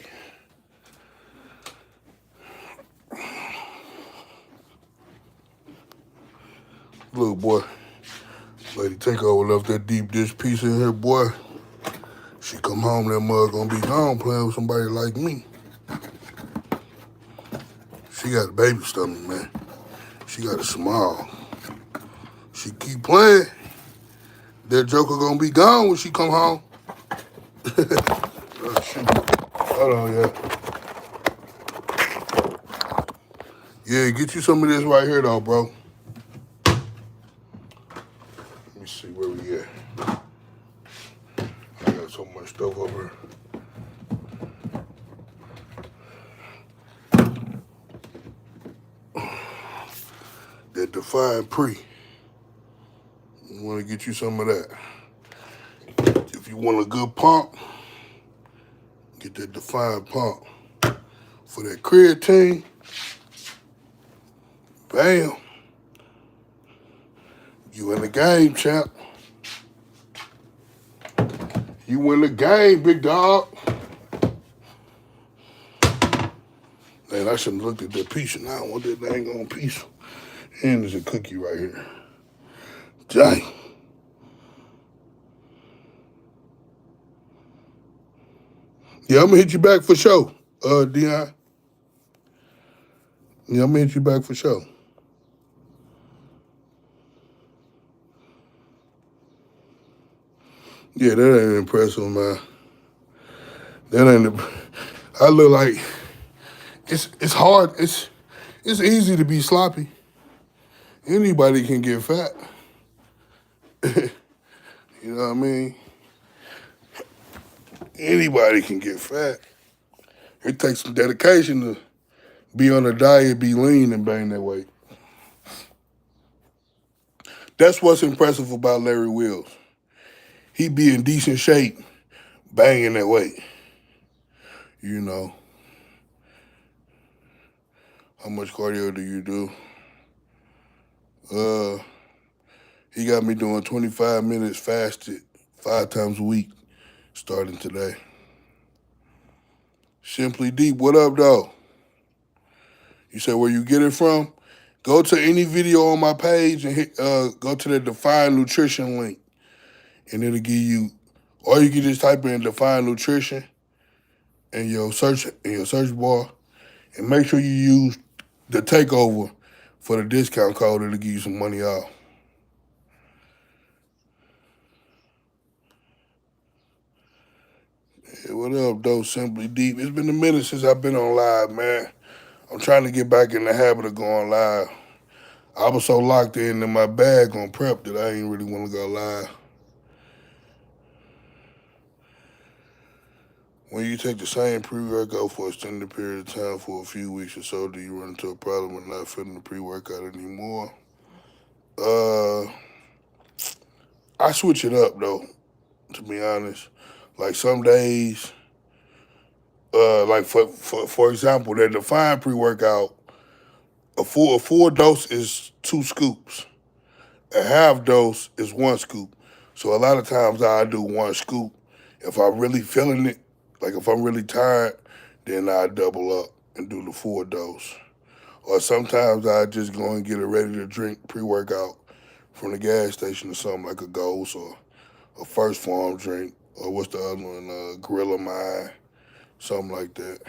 Look, boy. Lady Takeover left that deep dish piece in here, boy. She come home, that mug gonna be gone playing with somebody like me. She got a baby stomach, man. She got a small. She keep playing. That joker gonna be gone when she come home. Oh, shoot. Hold on, yeah. Yeah, get you some of this right here, though, bro. Let me see where we at. I got so much stuff over here. That Defiant Pre. You want to get you some of that. If you want a good pump, get that Defiant pump. For that creatine, bam. You in the game, champ. You win the game, big dog. Man, I shouldn't have looked at that piece, and I don't want that dang on piece. And there's a cookie right here. Dang. Yeah, I'm gonna hit you back for sure, Dion. Yeah, I'm gonna hit you back for sure. Yeah, that ain't impressive, man. That ain't. I look like it's hard. It's easy to be sloppy. Anybody can get fat. You know what I mean? Anybody can get fat. It takes some dedication to be on a diet, be lean, and bang that weight. That's what's impressive about Larry Wills. He be in decent shape, banging that weight. You know, how much cardio do you do? He got me doing 25 minutes fasted 5 times a week, starting today. Simply Deep, what up, though? You said where you get it from? Go to any video on my page and go to the Define Nutrition link, and it'll give you. Or you can just type in Define Nutrition in your search bar, and make sure you use the Takeover for the discount code. It'll give you some money off. Hey, what up, though? Simply Deep. It's been a minute since I've been on live, man. I'm trying to get back in the habit of going live. I was so locked in my bag on prep that I ain't really want to go live. When you take the same pre-workout for an extended period of time for a few weeks or so, do you run into a problem with not feeling the pre-workout anymore? I switch it up, though, to be honest. Like some days, like for example, that Define pre-workout, a full dose is 2 scoops. A half dose is 1 scoop. So a lot of times I do 1 scoop. If I'm really feeling it, like if I'm really tired, then I double up and do the full dose. Or sometimes I just go and get a ready to drink pre-workout from the gas station or something like a Ghost or a First Farm drink, or what's the other one, Gorilla Mine, something like that.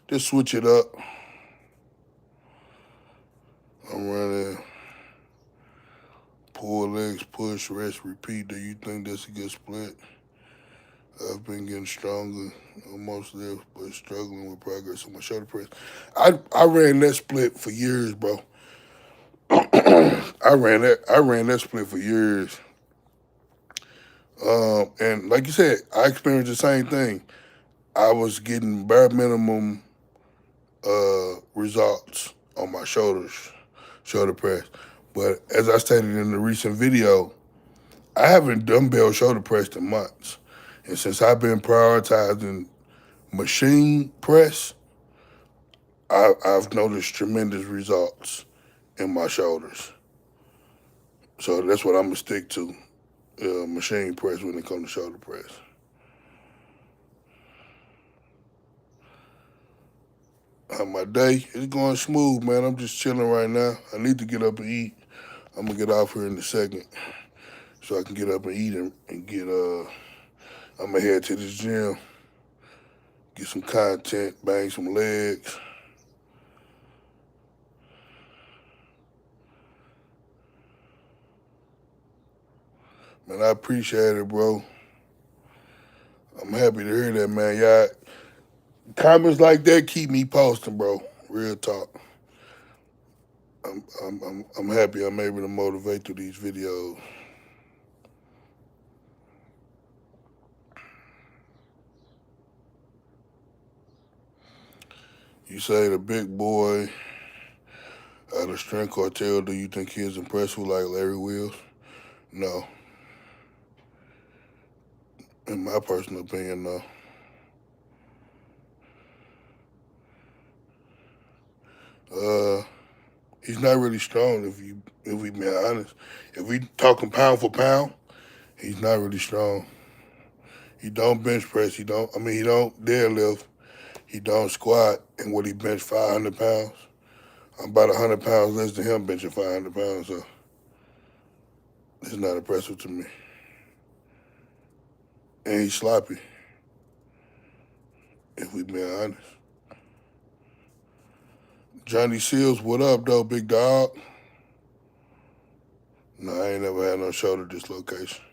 Just switch it up. I'm running pull legs, push, rest, repeat. Do you think that's a good split? I've been getting stronger on most lifts, but struggling with progress on my shoulder press. I ran that split for years, bro. I ran that split for years. And like you said, I experienced the same thing. I was getting bare minimum results on my shoulder press. But as I stated in the recent video, I haven't dumbbell shoulder pressed in months. And since I've been prioritizing machine press, I've noticed tremendous results in my shoulders. So that's what I'm gonna stick to, machine press when it comes to shoulder press. My day is going smooth, man. I'm just chilling right now. I need to get up and eat. I'm gonna get off here in a second so I can get up and eat and get I'm gonna head to this gym, get some content, bang some legs. Man, I appreciate it, bro. I'm happy to hear that, man. Y'all comments like that keep me posting, bro. Real talk. I'm happy I'm able to motivate through these videos. You say the big boy out of Strength Cartel, do you think he is impressive like Larry Wills? No. In my personal opinion, no. Uh, he's not really strong if we be honest. If we talking pound for pound, he's not really strong. He don't bench press. He don't deadlift. He don't squat. And what he bench 500 pounds. I'm about 100 pounds less than him benching 500 pounds. So it's not impressive to me. And he's sloppy. If we be honest. Johnny Seals, what up, though, big dog? No, I ain't never had no shoulder dislocation.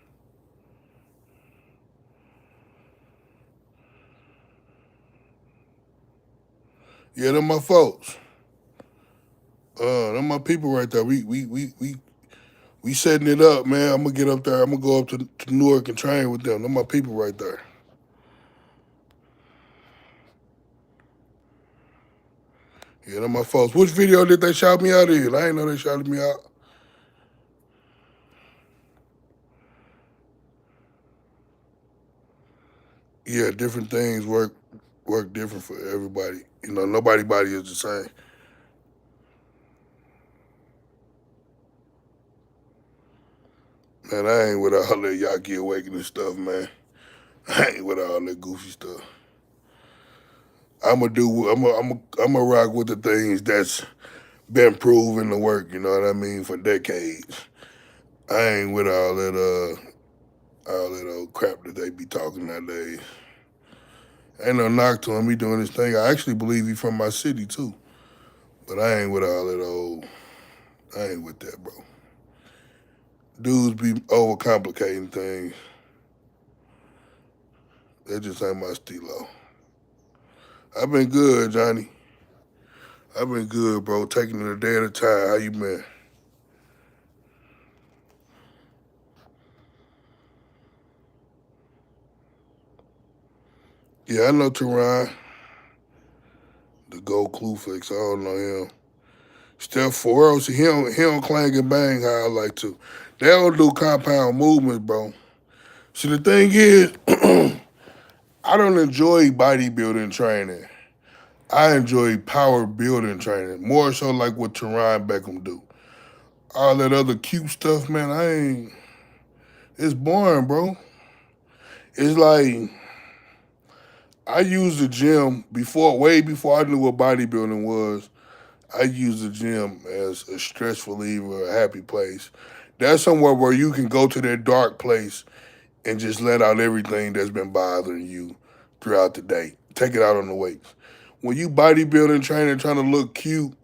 Yeah, them my folks. Them my people right there. We setting it up, man. I'm gonna get up there. I'm gonna go up to Newark and train with them. Them my people right there. Yeah, them my folks. Which video did they shout me out in? I ain't know they shouted me out. Yeah, different things work different for everybody. You know, nobody body is the same. Man, I ain't with all that y'all get awakening stuff, man. I ain't with all that goofy stuff. I'ma rock with the things that's been proven to work, you know what I mean, for decades. I ain't with all that old crap that they be talking nowadays. Ain't no knock to him, he doing his thing. I actually believe he from my city too. But I ain't with all that old I ain't with that, bro. Dudes be overcomplicating things. That just ain't my stilo. I've been good, Johnny. I've been good, bro. Taking it a day at a time. How you been? Yeah, I know Teron, the gold Cluefix. I don't know him. Steph Farrell, see, he don't clang and bang how I like to. They don't do compound movements, bro. See, the thing is, I don't enjoy bodybuilding training. I enjoy power building training, more so like what Teron Beckham do. All that other cute stuff, man, it's boring, bro. It's like, I used the gym way before I knew what bodybuilding was. I use the gym as a stress reliever, a happy place. That's somewhere where you can go to that dark place and just let out everything that's been bothering you throughout the day. Take it out on the weights. When you bodybuilding, training, trying to look cute,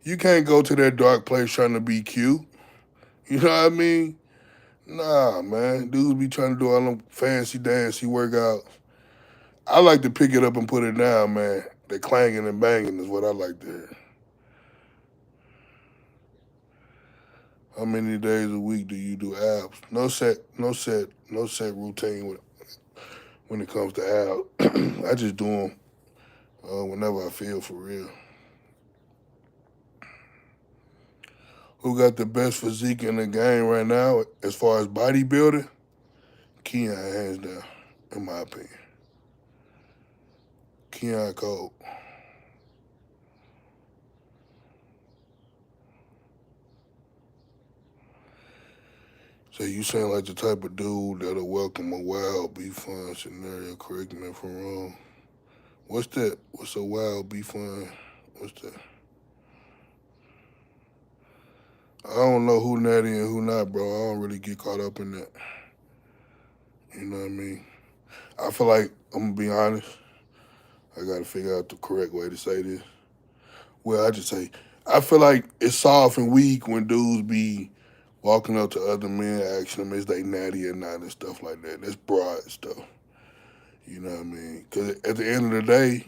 you can't go to that dark place trying to be cute. You know what I mean? Nah, man. Dudes be trying to do all them fancy, dancy workouts. I like to pick it up and put it down, man. The clanging and banging is what I like to hear. How many days a week do you do abs? No set routine when it comes to abs. I just do them whenever I feel for real. Who got the best physique in the game right now as far as bodybuilding? Keon, hands down, in my opinion. Keon Cole. So you sound like the type of dude that'll welcome a wild, be fun scenario. Correct me if I'm wrong. What's that? What's a wild, be fun? What's that? I don't know who natty and who not, bro. I don't really get caught up in that. You know what I mean? I feel like, I'm gonna be honest, I gotta figure out the correct way to say this. Well, I just say, I feel like it's soft and weak when dudes be walking up to other men, asking them is they natty or not and stuff like that. That's broad stuff. You know what I mean? Because at the end of the day,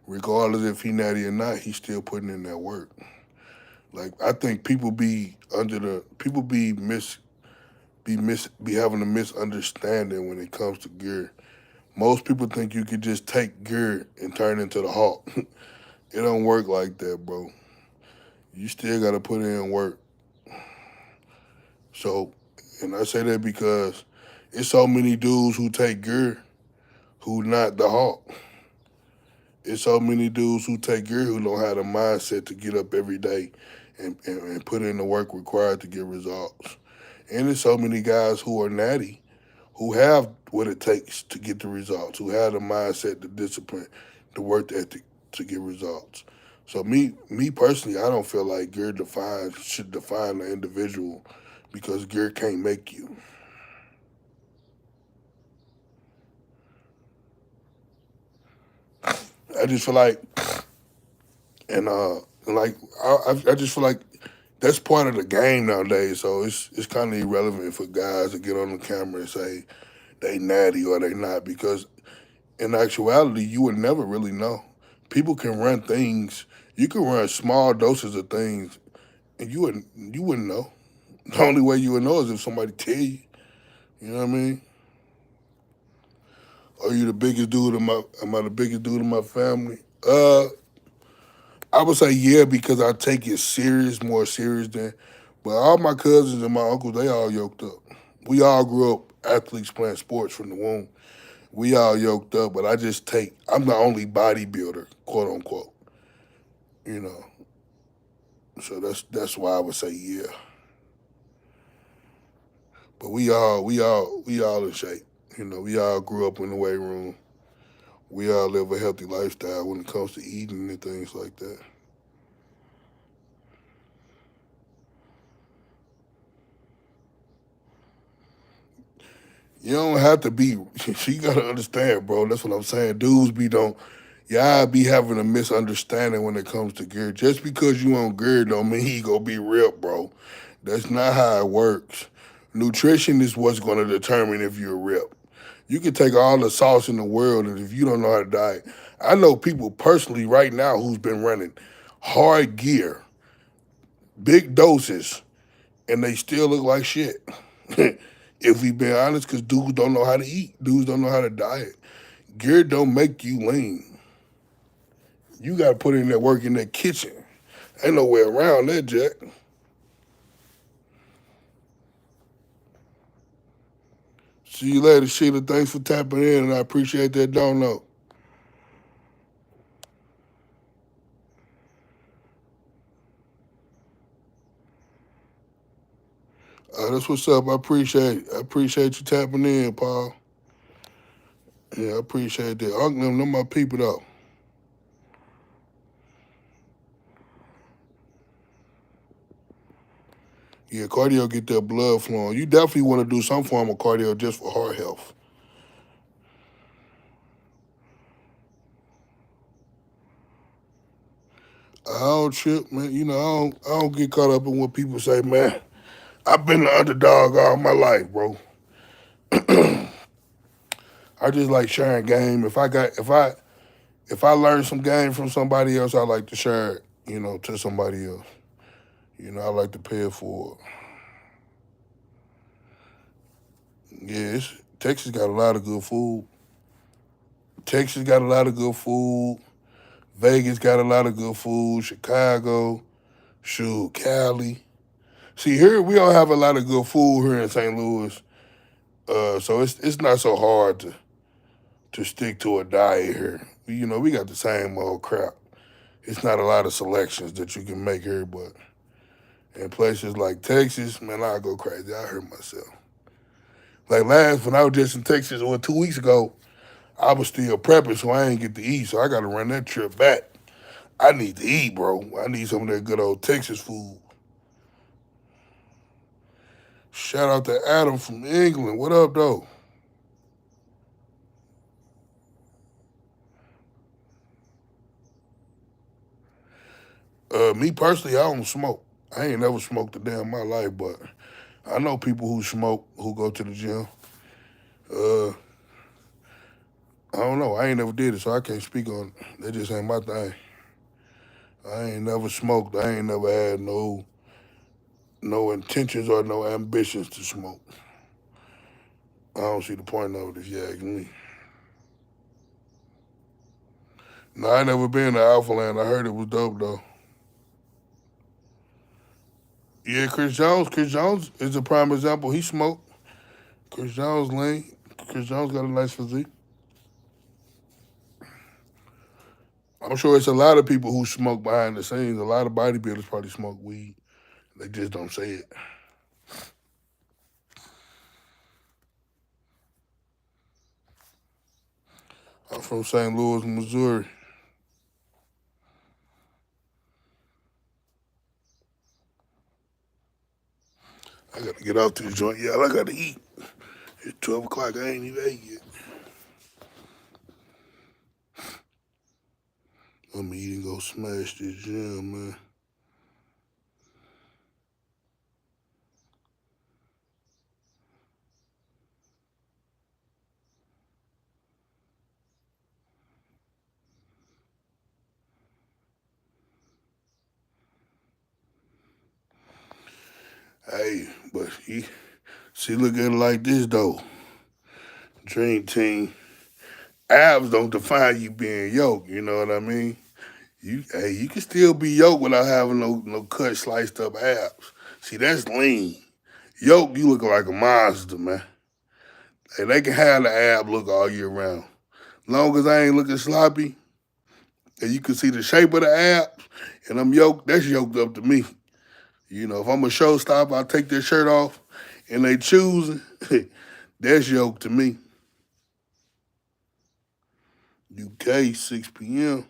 regardless if he natty or not, he's still putting in that work. Like I think people be under the people be having a misunderstanding when it comes to gear. Most people think you could just take gear and turn into the Hulk. It don't work like that, bro. You still gotta put in work. So, and I say that because it's so many dudes who take gear who not the Hulk. It's so many dudes who take gear who don't have the mindset to get up every day and put in the work required to get results. And there's so many guys who are natty who have what it takes to get the results, who have the mindset, the discipline, the work ethic to get results. So me personally, I don't feel like gear should define the individual because gear can't make you. I just feel like, and like I just feel like that's part of the game nowadays. So it's kind of irrelevant for guys to get on the camera and say they natty or they not because in actuality you would never really know. People can run things. You can run small doses of things, and you wouldn't know. The only way you would know is if somebody tell you. You know what I mean? Are you the biggest dude in my? Am I the biggest dude in my family? I would say yeah because I take it serious, more serious than. But all my cousins and my uncles, they all yoked up. We all grew up athletes playing sports from the womb. We all yoked up, but I'm the only bodybuilder, quote unquote. You know, so that's why I would say yeah. But we all in shape. You know, we all grew up in the weight room. We all live a healthy lifestyle when it comes to eating and things like that. You don't have to be. You gotta understand, bro. That's what I'm saying. Dudes be don't. Y'all be having a misunderstanding when it comes to gear. Just because you on gear don't mean he gonna be ripped, bro. That's not how it works. Nutrition is what's gonna determine if you're ripped. You can take all the sauce in the world, and if you don't know how to diet, I know people personally right now who's been running hard gear, big doses, and they still look like shit. If we been honest, because dudes don't know how to eat, dudes don't know how to diet. Gear don't make you lean. You got to put in that work in that kitchen. Ain't no way around that, Jack. See you later, Sheila. Thanks for tapping in, and I appreciate that download. That's what's up. I appreciate it. I appreciate you tapping in, Paul. Yeah, I appreciate that. Uncle, them my people, though. Yeah, cardio get that blood flowing. You definitely want to do some form of cardio just for heart health. I don't trip, man. You know, I don't get caught up in what people say, man. I've been the underdog all my life, bro. I just like sharing game. If I learn some game from somebody else, I like to share it, to somebody else. I like to pay it forward. Yeah, Texas got a lot of good food. Texas got a lot of good food. Vegas got a lot of good food. Chicago, shoot, Cali. See, here we don't have a lot of good food here in St. Louis, so it's not so hard to stick to a diet here. You know, we got the same old crap. It's not a lot of selections that you can make here, but in places like Texas, man, I go crazy. I hurt myself. Like when I was just in Texas, 2 weeks ago, I was still prepping, so I ain't get to eat. So I got to run that trip back. I need to eat, bro. I need some of that good old Texas food. Shout out to Adam from England. What up, though? Me personally, I don't smoke. I ain't never smoked a day in my life, but I know people who smoke who go to the gym. Uh, I don't know. I ain't never did it, so I can't speak on it. That just ain't my thing. I ain't never smoked. I ain't never had no intentions or no ambitions to smoke. I don't see the point of it if you ask me. No, I never been to Alpha Land. I heard it was dope though. Yeah, Chris Jones. Chris Jones is a prime example. He smoked. Chris Jones lane. Chris Jones got a nice physique. I'm sure it's a lot of people who smoke behind the scenes. A lot of bodybuilders probably smoke weed. They just don't say it. I'm from St. Louis, Missouri. I gotta get out to the joint. Yeah, I gotta eat. It's 12 o'clock. I ain't even ate yet. I'm gonna eat and go smash this gym, man. Hey, but see, look at it like this though. Dream Team. Abs don't define you being yoked. You know what I mean? You can still be yoked without having no cut, sliced up abs. See, that's lean. Yoked, you look like a monster, man. Hey, they can have the ab look all year round. Long as I ain't looking sloppy and you can see the shape of the abs and I'm yoked, that's yoked up to me. You know, if I'm a showstopper, I take their shirt off and they choosing, that's yoked to me. UK, 6 p.m.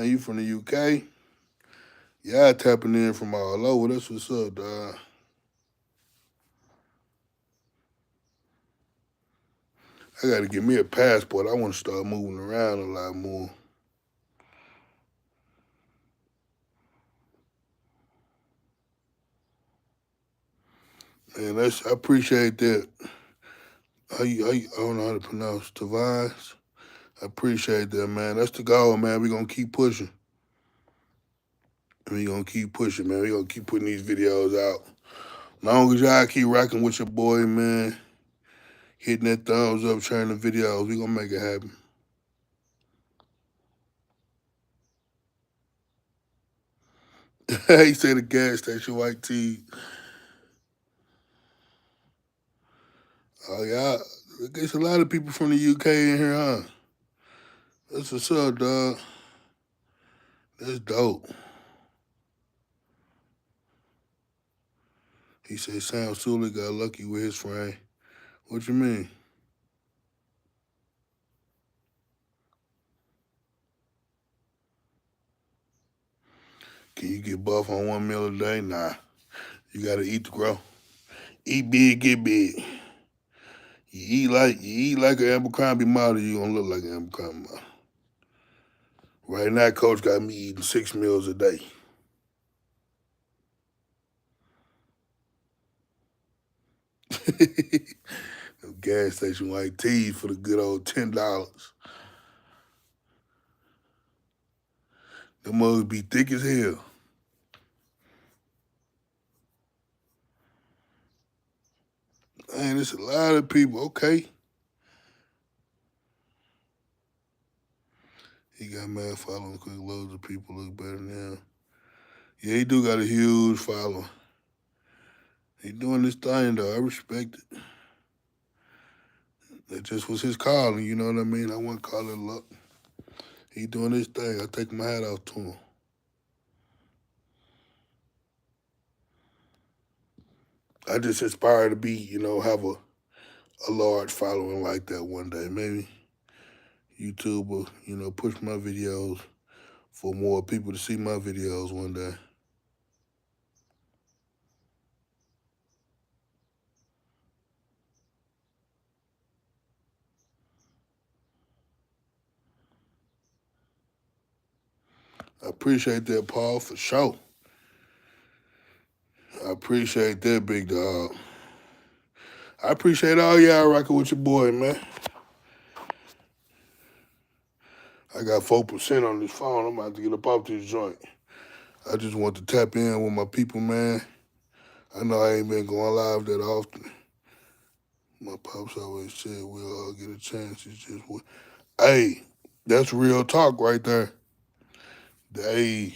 You from the UK? Yeah, tapping in from all over. That's what's up, dog. I got to get me a passport. I want to start moving around a lot more. Man, I appreciate that. I don't know how to pronounce Tavines. I appreciate that, man. That's the goal, man. We're going to keep pushing. We're going to keep pushing, man. We're going to keep putting these videos out. Long as y'all keep rocking with your boy, man, hitting that thumbs up, sharing the videos, we going to make it happen. He said the gas station white tee. Oh, yeah. There's a lot of people from the UK in here, huh? That's what's up, dog. That's dope. He said Sam Sulek got lucky with his frame. What you mean? Can you get buff on one meal a day? Nah. You gotta eat to grow. Eat big, get big. You eat like an Abercrombie model, you gonna look like an Abercrombie model. Right now, coach got me eating 6 meals a day. Gas station white teas for the good old $10. Them mugs be thick as hell. Man, there's a lot of people. Okay. He got mad following quick. Loads of people look better than him. Yeah, he do got a huge following. He doing this thing though. I respect it. That just was his calling, you know what I mean? I wouldn't call it luck. He doing his thing. I take my hat off to him. I just aspire to be, have a large following like that one day. Maybe YouTube will, push my videos for more people to see my videos one day. I appreciate that, Paul, for sure. I appreciate that, big dog. I appreciate all y'all rocking with your boy, man. I got 4% on this phone. I'm about to get up off this joint. I just want to tap in with my people, man. I know I ain't been going live that often. My pops always said we'll all get a chance. It's just what. Hey, that's real talk right there. Hey,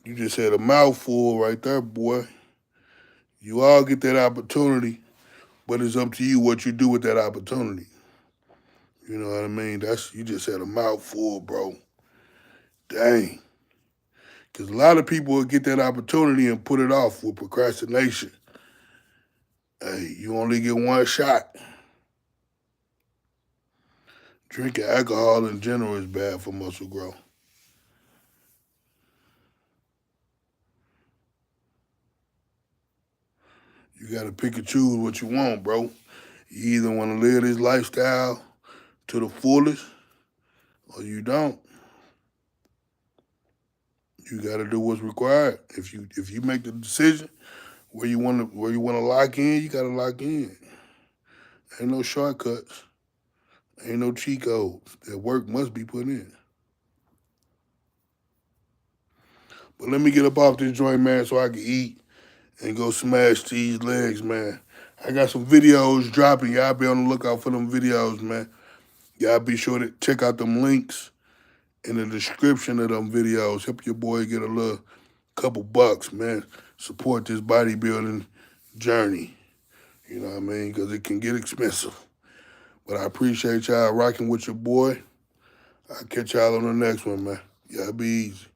you just had a mouthful right there, boy. You all get that opportunity, but it's up to you what you do with that opportunity. You know what I mean? You just had a mouthful, bro. Dang. Because a lot of people will get that opportunity and put it off with procrastination. Hey, you only get one shot. Drinking alcohol in general is bad for muscle growth. You got to pick and choose what you want, bro. You either want to live this lifestyle to the fullest or you don't. You got to do what's required. If you make the decision where you want to lock in, you got to lock in. Ain't no shortcuts. Ain't no cheat codes. That work must be put in. But let me get up off this joint, man, so I can eat and go smash these legs, man. I got some videos dropping. Y'all be on the lookout for them videos, man. Y'all be sure to check out them links in the description of them videos. Help your boy get a little couple bucks, man. Support this bodybuilding journey. You know what I mean? Because it can get expensive. But I appreciate y'all rocking with your boy. I'll catch y'all on the next one, man. Y'all be easy.